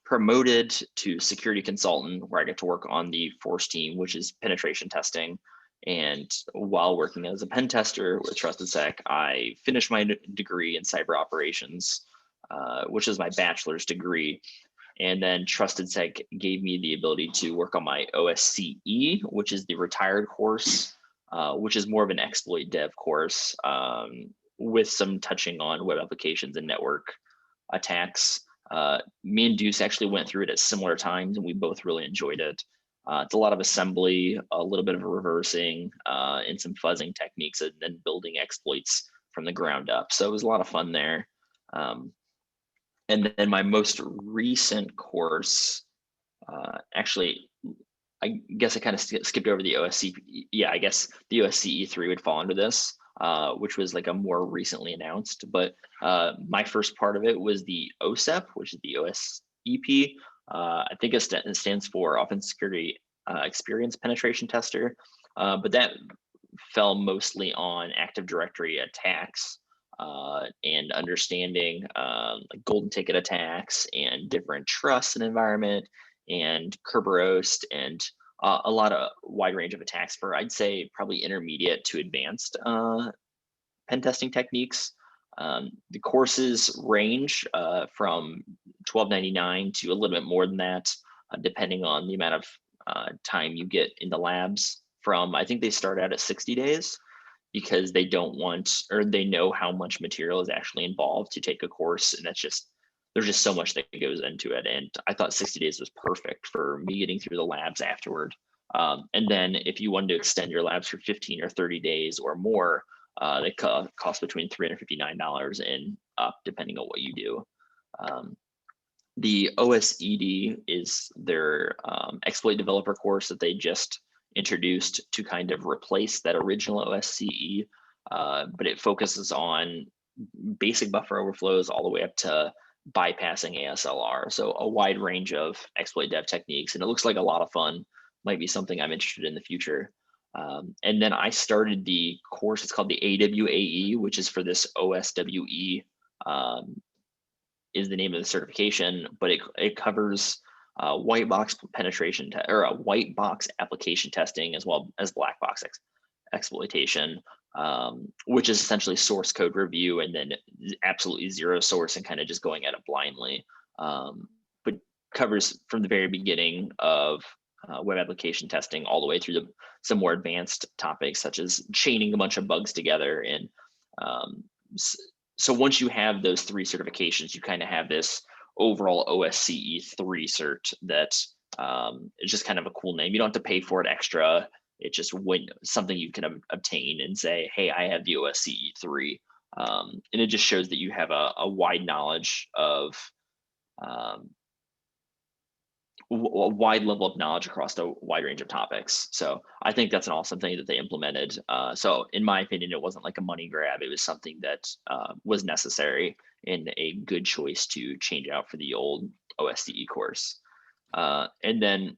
promoted to security consultant, where I get to work on the Force team, which is penetration testing. And while working as a pen tester with TrustedSec, I finished my degree in cyber operations, which is my bachelor's degree. And then TrustedSec gave me the ability to work on my OSCE, which is the retired course, which is more of an exploit dev course, with some touching on web applications and network attacks. Me and Deuce actually went through it at similar times, and we both really enjoyed it. It's a lot of assembly, a little bit of reversing, and some fuzzing techniques, and then building exploits from the ground up. So it was a lot of fun there. And then my most recent course, actually, I guess I kind of skipped over the OSC. Yeah, I guess the OSCE 3 would fall under this, which was like a more recently announced. But my first part of it was the OSEP, which is the OSEP. I think it stands for Offensive Security Experience Penetration Tester. But that fell mostly on Active Directory attacks. And understanding like golden ticket attacks and different trusts and environment and Kerberos and a lot of wide range of attacks for, I'd say, probably intermediate to advanced pen testing techniques. The courses range from $12.99 to a little bit more than that, depending on the amount of time you get in the labs. I think they start out at 60 days. Because they don't want, or they know how much material is actually involved to take a course. And there's just so much that goes into it. And I thought 60 days was perfect for me getting through the labs afterward. And then if you wanted to extend your labs for 15 or 30 days or more, they cost between $359 and up, depending on what you do. The OSED is their exploit developer course that they just introduced to kind of replace that original OSCE, but it focuses on basic buffer overflows all the way up to bypassing ASLR. So a wide range of exploit dev techniques, and it looks like a lot of fun. Might be something I'm interested in the future. And then I started the course. It's called the AWAE, which is for this OSWE, is the name of the certification, but it covers white box penetration or a white box application testing, as well as black box exploitation, which is essentially source code review and then absolutely zero source and kind of just going at it blindly. But covers from the very beginning of web application testing all the way through some more advanced topics, such as chaining a bunch of bugs together. And so once you have those 3 certifications, you kind of have this overall OSCE 3 cert that is just kind of a cool name. You don't have to pay for it extra. It's just something you can obtain and say, hey, I have the OSCE 3. And it just shows that you have a wide knowledge of a wide level of knowledge across a wide range of topics. So I think that's an awesome thing that they implemented. So in my opinion, it wasn't like a money grab. It was something that was necessary and a good choice to change out for the old OSCE course. And then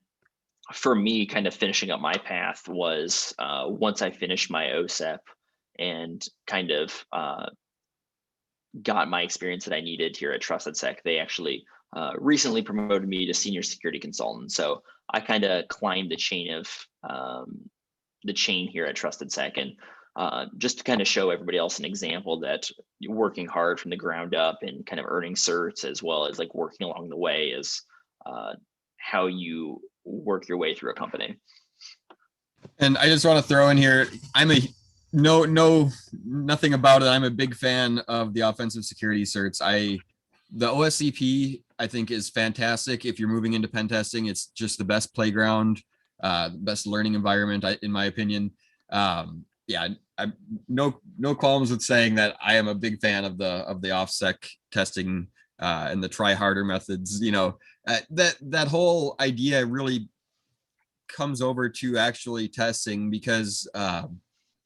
for me, kind of finishing up my path was once I finished my OSEP and kind of got my experience that I needed here at TrustedSec, they actually recently promoted me to senior security consultant. So I kind of climbed the chain here at TrustedSec, and just to kind of show everybody else an example that working hard from the ground up and kind of earning certs, as well as like working along the way, is how you work your way through a company.
And I just want to throw in here, nothing about it. I'm a big fan of the offensive security certs. The OSCP, I think, is fantastic. If you're moving into pen testing, it's just the best playground, best learning environment, in my opinion. Yeah, no qualms with saying that I am a big fan of the OffSec testing and the try harder methods. You know, that whole idea really comes over to actually testing, because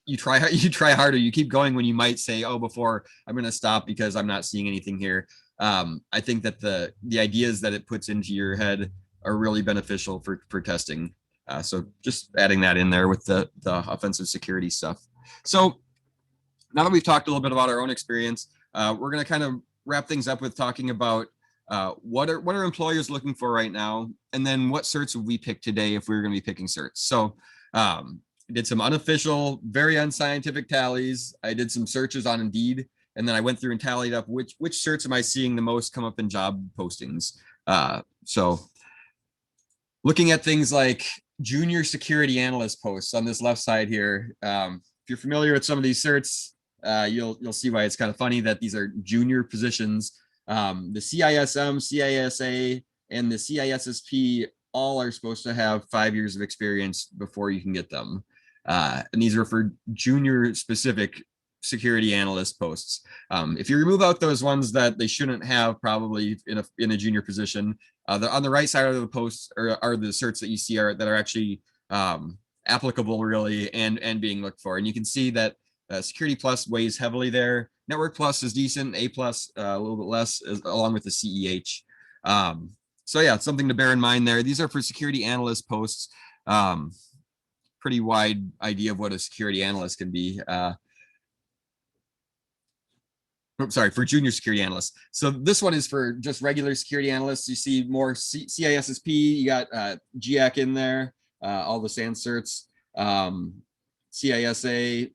you try harder, you keep going when you might say, oh, before I'm going to stop because I'm not seeing anything here. I think that the ideas that it puts into your head are really beneficial for testing. So just adding that in there with the offensive security stuff. So now that we've talked a little bit about our own experience, we're going to kind of wrap things up with talking about what are employers looking for right now, and then what certs would we pick today if we were going to be picking certs. So did some unofficial, very unscientific tallies. I did some searches on Indeed, and then I went through and tallied up which certs am I seeing the most come up in job postings. So looking at things like junior security analyst posts on this left side here. If you're familiar with some of these certs, you'll see why it's kind of funny that these are junior positions. The CISM, CISA, and the CISSP all are supposed to have 5 years of experience before you can get them. And these are for junior specific security analyst posts. If you remove out those ones that they shouldn't have probably in a junior position, on the right side of the posts are the certs that you see that are actually applicable really and being looked for. And you can see that Security Plus weighs heavily there. Network Plus is decent. A Plus a little bit less, along with the CEH. So yeah, something to bear in mind there. These are for security analyst posts. Pretty wide idea of what a security analyst can be. For junior security analysts. So this one is for just regular security analysts. You see more CISSP, you got GIAC in there, all the SANS certs, CISA,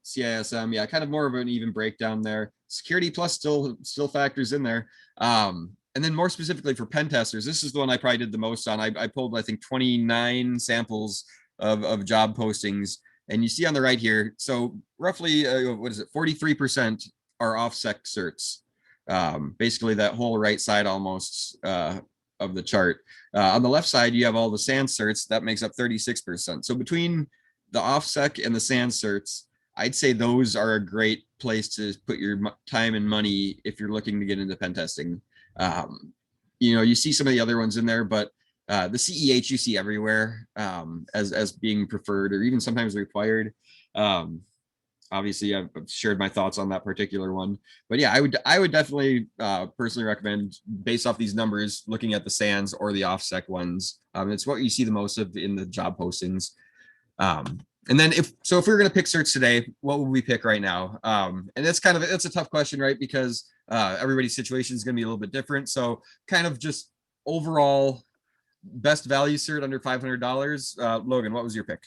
CISM, yeah, kind of more of an even breakdown there. Security Plus still factors in there. And then more specifically for pen testers, this is the one I probably did the most on. I pulled, I think, 29 samples of job postings. And you see on the right here, so roughly, 43% are OffSec certs. Basically that whole right side almost of the chart. On the left side, you have all the SANS certs. That makes up 36%. So between the OffSec and the SANS certs, I'd say those are a great place to put your time and money if you're looking to get into pen testing. You see some of the other ones in there, but the CEH you see everywhere as being preferred or even sometimes required. Obviously, I've shared my thoughts on that particular one, but yeah, I would definitely personally recommend, based off these numbers, looking at the SANS or the OffSec ones. It's what you see the most of in the job postings. And then if we were going to pick certs today, what would we pick right now? And it's a tough question, right? Because everybody's situation is going to be a little bit different. So kind of just overall best value cert under $500. Logan, what was your pick?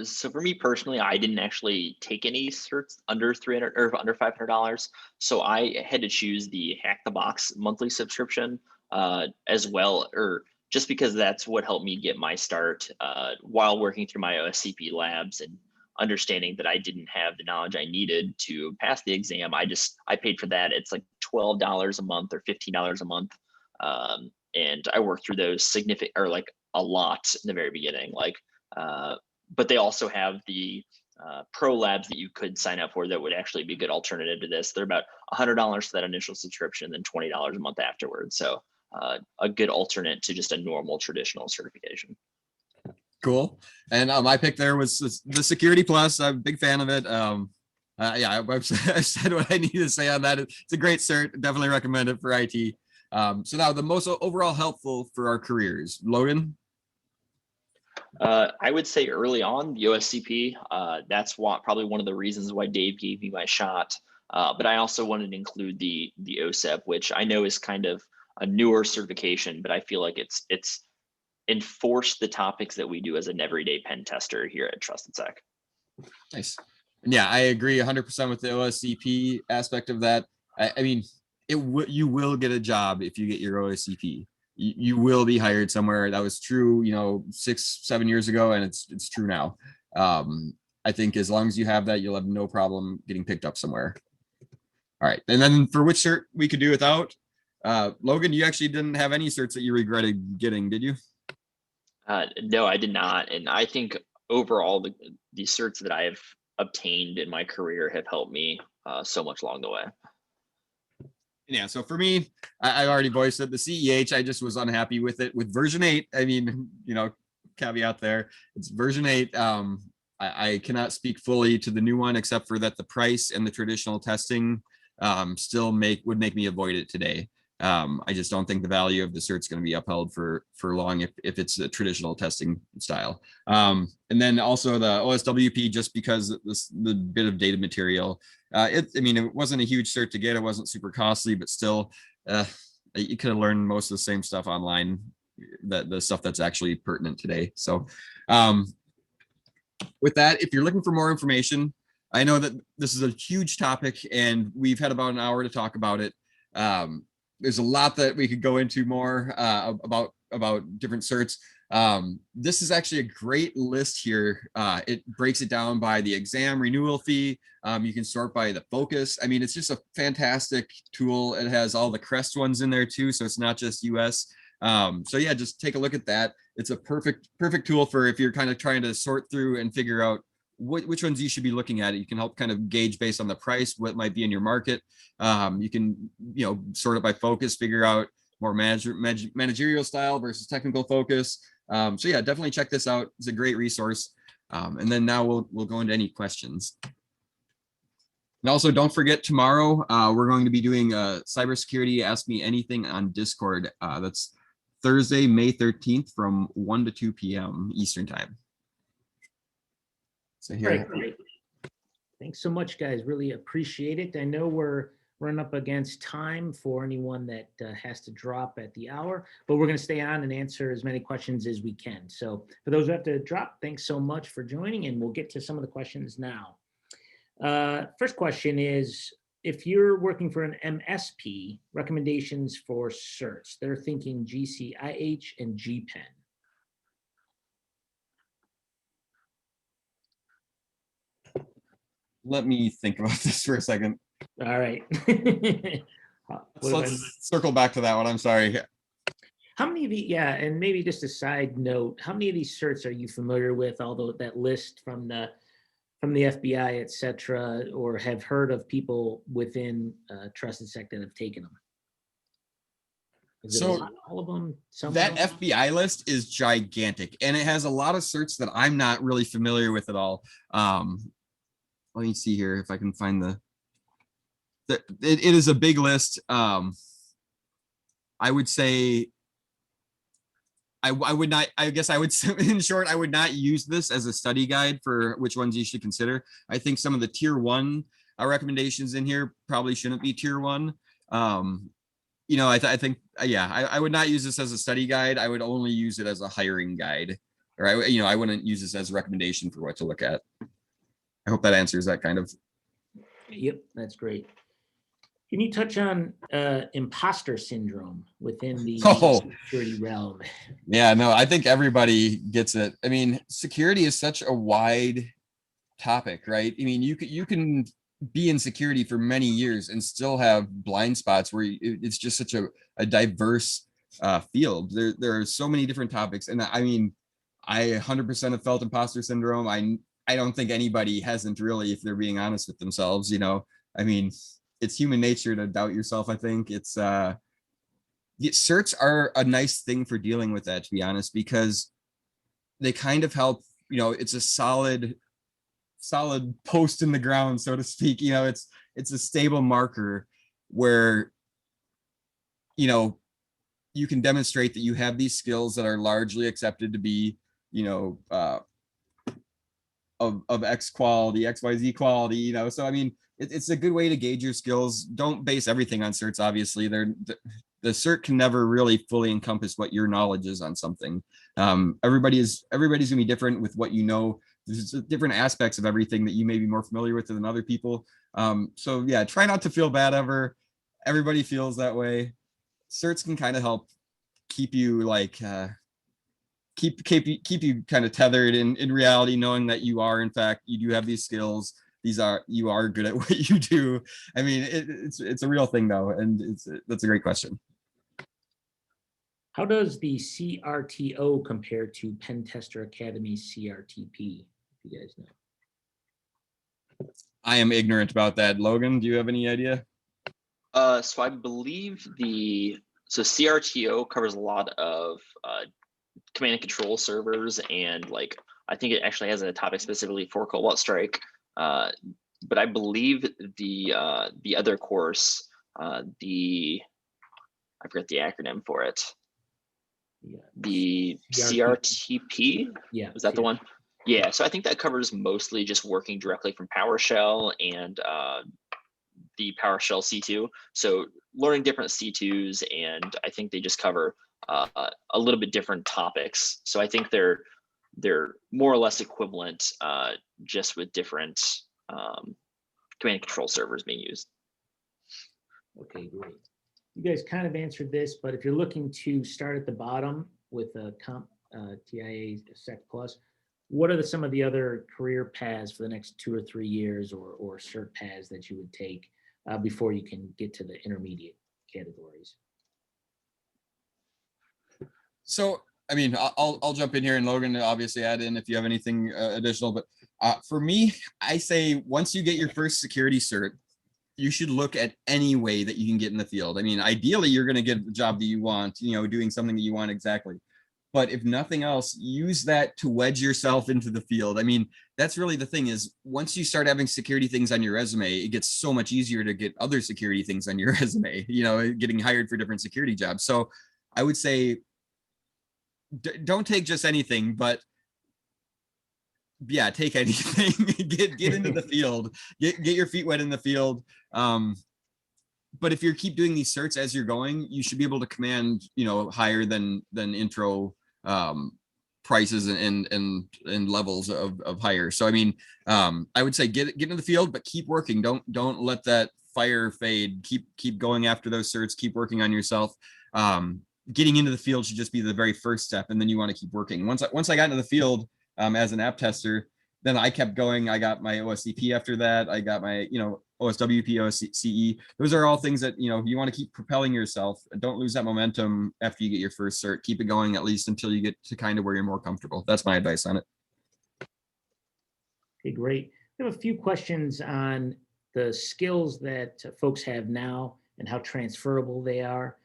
So for me personally, I didn't actually take any certs under $300 or under $500. So I had to choose the Hack the Box monthly subscription as well, or just because that's what helped me get my start while working through my OSCP labs and understanding that I didn't have the knowledge I needed to pass the exam. I paid for that. It's like $12 a month or $15 a month. And I worked through those a lot in the very beginning, but they also have the pro labs that you could sign up for that would actually be a good alternative to this. They're about $100 for that initial subscription, then $20 a month afterwards. So a good alternate to just a normal traditional certification.
Cool. And my pick there was the Security Plus. I'm a big fan of it. I've said what I need to say on that. It's a great cert. Definitely recommend it for IT. So now the most overall helpful for our careers. Logan?
I would say early on, the OSCP, that's probably one of the reasons why Dave gave me my shot. But I also wanted to include the OSEP, which I know is kind of a newer certification, but I feel like it's enforced the topics that we do as an everyday pen tester here at Trusted Sec.
Nice. Yeah, I agree 100% with the OSCP aspect of that. I mean, you will get a job if you get your OSCP. You will be hired somewhere. That was true, 6-7 years ago, and it's true now. I think as long as you have that, you'll have no problem getting picked up somewhere. All right, and then for which cert we could do without, Logan, you actually didn't have any certs that you regretted getting, did you?
No, I did not, and I think overall the certs that I have obtained in my career have helped me so much along the way.
Yeah, so for me, I already voiced it. The CEH, I just was unhappy with it. With version 8, I mean, caveat there. It's version 8. I I cannot speak fully to the new one, except for that the price and the traditional testing still would make me avoid it today. I just don't think the value of the cert's going to be upheld for long if it's a traditional testing style. And then also the OSWP, just because the bit of data material, I mean, it wasn't a huge cert to get. It wasn't super costly, but still, you could have learned most of the same stuff online, the stuff that's actually pertinent today. So with that, if you're looking for more information, I know that this is a huge topic and we've had about an hour to talk about it. There's a lot that we could go into more about different certs. This is actually a great list here. It breaks it down by the exam renewal fee. You can sort by the focus. I mean, it's just a fantastic tool. It has all the CREST ones in there too, so it's not just US. So yeah, just take a look at that. It's a perfect tool for if you're kind of trying to sort through and figure out which ones you should be looking at. You can help kind of gauge based on the price what might be in your market. You can sort it by focus, figure out more managerial style versus technical focus. So yeah, definitely check this out. It's a great resource. And then now we'll go into any questions. And also don't forget, tomorrow we're going to be doing Cybersecurity Ask Me Anything on Discord. That's Thursday, May 13th from 1 to 2 p.m. Eastern time. So here.
Great. Thanks so much, guys. Really appreciate it. I know we're running up against time for anyone that has to drop at the hour, but we're going to stay on and answer as many questions as we can. So for those who have to drop, thanks so much for joining, and we'll get to some of the questions now. First question is, if you're working for an MSP, recommendations for certs. They're thinking GCIH and GPen.
Let me think about this for a second.
All right.
Let's circle back to that one. I'm sorry.
How many of the, yeah, and maybe just a side note, how many of these certs are you familiar with, although that list from the FBI, et cetera, or have heard of people within Trusted Sec that have taken them?
So
all of them?
That FBI list is gigantic, and it has a lot of certs that I'm not really familiar with at all. Let me see here if I can find it is a big list. I would say I would not, I guess I would, in short, I would not use this as a study guide for which ones you should consider. I think some of the tier 1 recommendations in here probably shouldn't be tier 1. I think, yeah, I would not use this as a study guide. I would only use it as a hiring guide, or I wouldn't use this as a recommendation for what to look at. I hope that answers that kind of.
Yep, that's great. Can you touch on imposter syndrome within the security realm?
Yeah, no, I think everybody gets it. I mean, security is such a wide topic, right? I mean, you can be in security for many years and still have blind spots where it's just such a diverse field. There are so many different topics. And I mean, I 100% have felt imposter syndrome. I don't think anybody hasn't really, if they're being honest with themselves, I mean, it's human nature to doubt yourself. I think it's certs are a nice thing for dealing with that, to be honest, because they kind of help, it's a solid post in the ground, so to speak. It's a stable marker where, you can demonstrate that you have these skills that are largely accepted to be, of X quality, XYZ quality, so I mean, it's a good way to gauge your skills. Don't base everything on certs, obviously. The cert can never really fully encompass what your knowledge is on something. Everybody's gonna be different with what there's different aspects of everything that you may be more familiar with than other people. So yeah, try not to feel bad ever. Everybody feels that way. Certs can kind of help keep you like keep you kind of tethered in reality, knowing that you do have these skills. You are good at what you do. I mean, it's a real thing though, and that's a great question.
How does the CRTO compare to Pen Tester Academy's CRTP? If you guys know.
I am ignorant about that. Logan, do you have any idea?
So I believe CRTO covers a lot of command and control servers and like I think it actually has a topic specifically for Cobalt Strike. But I believe the other course, I forget the acronym for it.
Yeah.
The
CRT.
CRTP.
Yeah.
Was that the one? Yeah. So I think that covers mostly just working directly from PowerShell and the PowerShell C2. So learning different C2s, and I think they just cover a little bit different topics. So I think they're more or less equivalent, just with different command and control servers being used.
Okay, great. You guys kind of answered this, but if you're looking to start at the bottom with a TIA Sec Plus, what are some of the other career paths for the next 2 or 3 years, or cert paths that you would take before you can get to the intermediate categories?
So, I mean, I'll jump in here, and Logan, obviously add in if you have anything additional. But for me, I say once you get your first security cert, you should look at any way that you can get in the field. I mean, ideally, you're going to get the job that you want, doing something that you want exactly. But if nothing else, use that to wedge yourself into the field. I mean, that's really the thing, is once you start having security things on your resume, it gets so much easier to get other security things on your resume, getting hired for different security jobs. So I would say, don't take just anything, but yeah, take anything. get into the field, get your feet wet in the field. But if you keep doing these certs as you're going, you should be able to command, higher than intro prices and levels of higher. So I mean, I would say get into the field, but keep working. Don't let that fire fade. Keep going after those certs. Keep working on yourself. Getting into the field should just be the very first step, and then you want to keep working. Once I got into the field as an app tester, then I kept going. I got my OSCP after that. I got my OSWP, OSCE. Those are all things that you want to keep propelling yourself. Don't lose that momentum after you get your first cert. Keep it going at least until you get to kind of where you're more comfortable. That's my advice on it.
Okay, great. We have a few questions on the skills that folks have now and how transferable they are.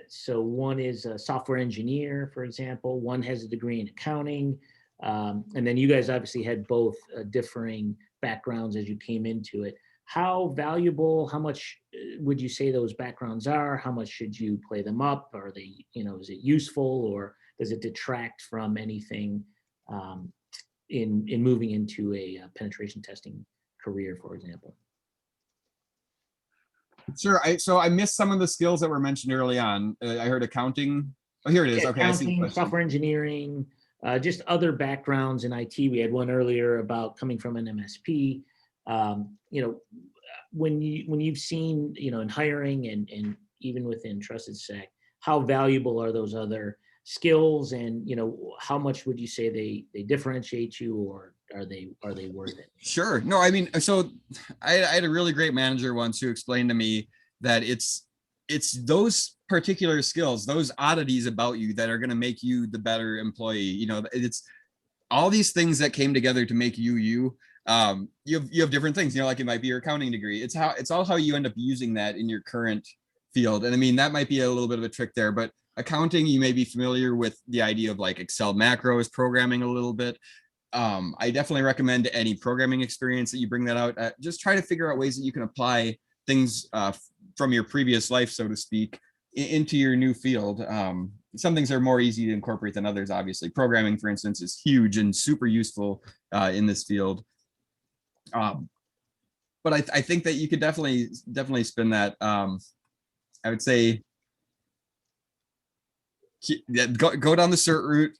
So one is a software engineer, for example. One has a degree in accounting. And then you guys obviously had both differing backgrounds as you came into it. How valuable, how much would you say those backgrounds are? How much should you play them up? Are they, is it useful, or does it detract from anything in moving into a penetration testing career, for example?
Sure. So I missed some of the skills that were mentioned early on. I heard accounting. Oh, here it is. Okay.
Accounting, software engineering, just other backgrounds in IT. We had one earlier about coming from an MSP. When you've seen, in hiring and even within Trusted Sec, how valuable are those other skills, and how much would you say they differentiate you, or are they worth it?
Sure. No, I mean, so I had a really great manager once who explained to me that it's those particular skills, those oddities about you, that are going to make you the better employee. It's all these things that came together to make you. You have different things, like it might be your accounting degree. It's all how you end up using that in your current field. And I mean, that might be a little bit of a trick there, but accounting, you may be familiar with the idea of like Excel macros, programming a little bit. I definitely recommend any programming experience that you bring that out. Just try to figure out ways that you can apply things from your previous life, so to speak, into your new field. Some things are more easy to incorporate than others, obviously. Programming, for instance, is huge and super useful in this field. But I think that you could definitely spin that. I would say go down the cert route.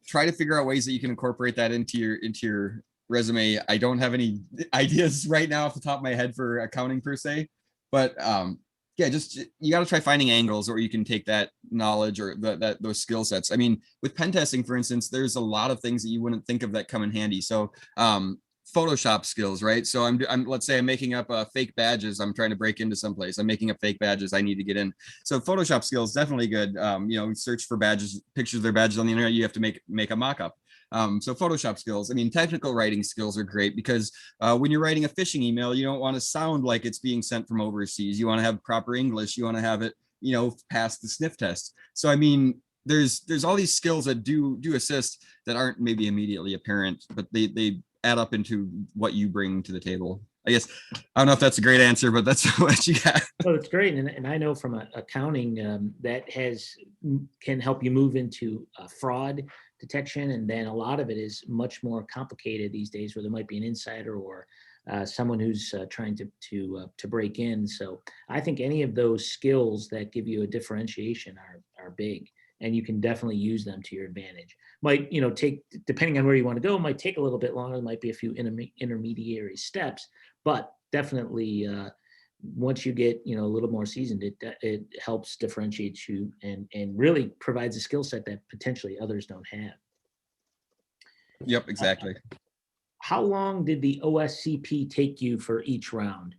Try to figure out ways that you can incorporate that into your resume. I don't have any ideas right now off the top of my head for accounting per se, but yeah, just you got to try finding angles where you can take that knowledge or those skill sets. I mean, with pen testing, for instance, there's a lot of things that you wouldn't think of that come in handy. So Photoshop skills, right? So I'm let's say I'm making up fake badges. I'm trying to break into someplace. I'm making up fake badges. I need to get in. So Photoshop skills definitely good. Search for badges, pictures of their badges on the internet. You have to make a mock-up. So Photoshop skills. I mean, technical writing skills are great because when you're writing a phishing email, you don't want to sound like it's being sent from overseas. You want to have proper English. You want to have it, pass the sniff test. So I mean, there's all these skills that do assist that aren't maybe immediately apparent, but they add up into what you bring to the table. I guess I don't know if that's a great answer, but that's what you got.
Well, it's great, and I know from accounting that can help you move into fraud detection, and then a lot of it is much more complicated these days, where there might be an insider or someone who's trying to break in. So I think any of those skills that give you a differentiation are big, and you can definitely use them to your advantage. Might take, depending on where you want to go, might take a little bit longer. There might be a few intermediary steps, but definitely once you get a little more seasoned, it helps differentiate you and really provides a skill set that potentially others don't have.
Yep, exactly.
How long did the OSCP take you for each round?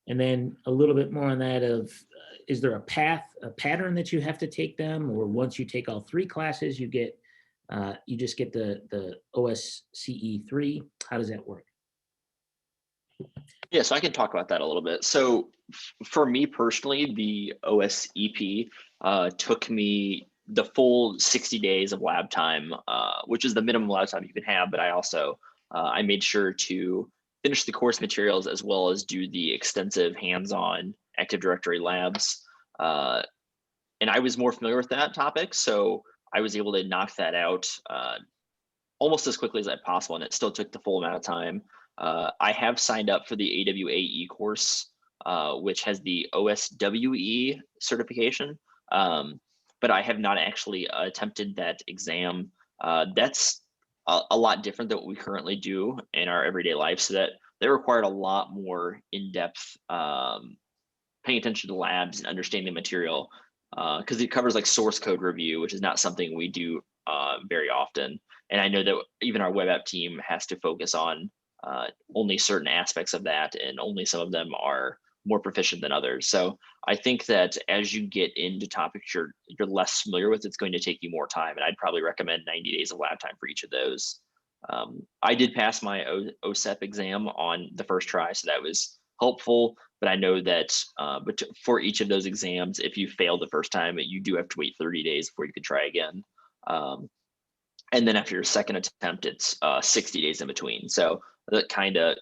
And then a little bit more on that of, is there a pattern that you have to take them, or once you take all 3 classes, you just get the OSCE 3? How does that work?
Yeah, so I can talk about that a little bit. So for me personally, the OSEP took me the full 60 days of lab time, which is the minimum lab time you can have. But I also, I made sure to finish the course materials as well as do the extensive hands-on Active Directory labs. And I was more familiar with that topic, so I was able to knock that out almost as quickly as possible, and it still took the full amount of time. I have signed up for the AWAE course, which has the OSWE certification, but I have not actually attempted that exam. That's a lot different than what we currently do in our everyday life, so that required a lot more in-depth paying attention to labs and understanding the material, because it covers like source code review, which is not something we do very often. And I know that even our web app team has to focus on only certain aspects of that, and only some of them are more proficient than others. So I think that as you get into topics you're less familiar with, it's going to take you more time. And I'd probably recommend 90 days of lab time for each of those. I did pass my OSEP exam on the first try, so that was helpful. But I know that for each of those exams, if you fail the first time, you do have to wait 30 days before you can try again. And then after your second attempt, it's 60 days in between. So that kind of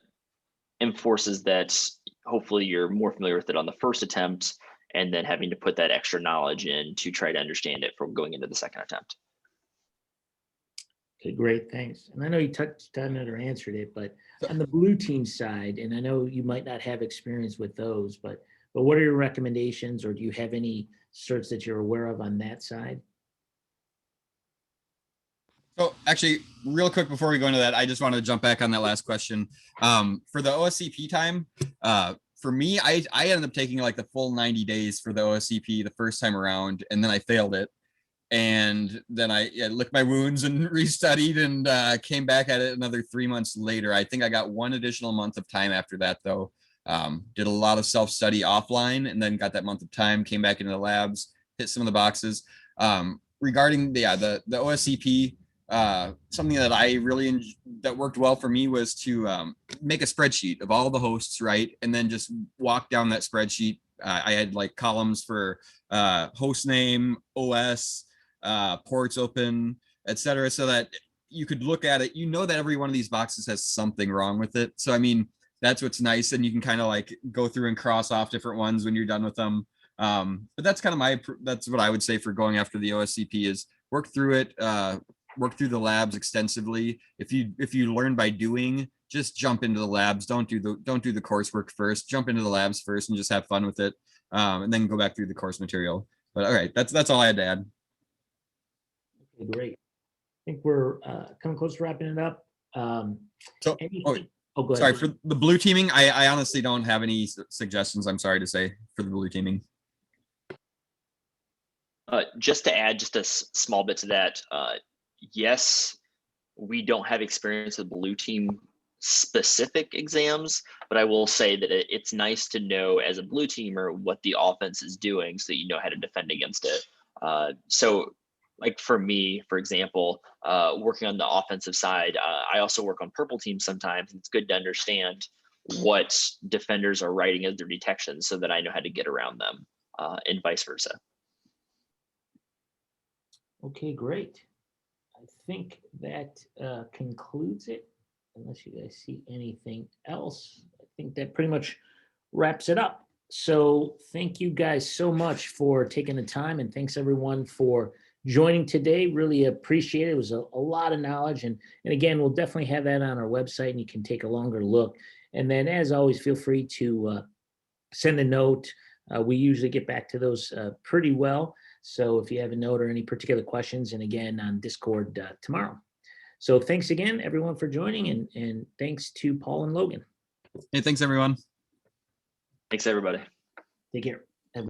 enforces that hopefully you're more familiar with it on the first attempt, and then having to put that extra knowledge in to try to understand it from going into the second attempt.
Okay, great, thanks. And I know you touched on it or answered it, but on the blue team side, and I know you might not have experience with those, but what are your recommendations, or do you have any certs that you're aware of on that side?
So actually, real quick before we go into that, I just wanted to jump back on that last question. For the OSCP time, for me, I ended up taking like the full 90 days for the OSCP the first time around, and then I failed it. And then I licked my wounds and restudied, and came back at it another 3 months later. I think I got 1 additional month of time after that, though. Did a lot of self-study offline, and then got that month of time, came back into the labs, hit some of the boxes. Regarding the OSCP, something that I really that worked well for me was to make a spreadsheet of all the hosts, right? And then just walk down that spreadsheet. I had like columns for host name, OS, ports open, etc., so that you could look at it. You know that every one of these boxes has something wrong with it. So I mean, that's what's nice, and you can kind of like go through and cross off different ones when you're done with them. But that's kind of that's what I would say for going after the OSCP is work through it, work through the labs extensively. If you learn by doing, just jump into the labs. Don't do the coursework first. Jump into the labs first and just have fun with it, and then go back through the course material. But all right, that's all I had to add.
Okay, great. I think we're coming close to wrapping it up.
So,
go ahead.
Sorry for the blue teaming. I honestly don't have any suggestions. I'm sorry to say for the blue teaming.
Just to add just a small bit to that, yes, we don't have experience with blue team specific exams, but I will say that it's nice to know as a blue teamer what the offense is doing so that you know how to defend against it. So like for me, for example, working on the offensive side, I also work on purple teams sometimes. It's good to understand what defenders are writing as their detections so that I know how to get around them, and vice versa.
Okay, great. I think that concludes it, unless you guys see anything else. I think that pretty much wraps it up. So thank you guys so much for taking the time, and thanks everyone for joining today. Really appreciate it. It was a lot of knowledge. And again, we'll definitely have that on our website and you can take a longer look. And then as always, feel free to send a note. We usually get back to those pretty well. So if you have a note or any particular questions, and again, on Discord tomorrow. So thanks again, everyone, for joining, and thanks to Paul and Logan.
Hey, thanks everyone.
Thanks, everybody.
Take care.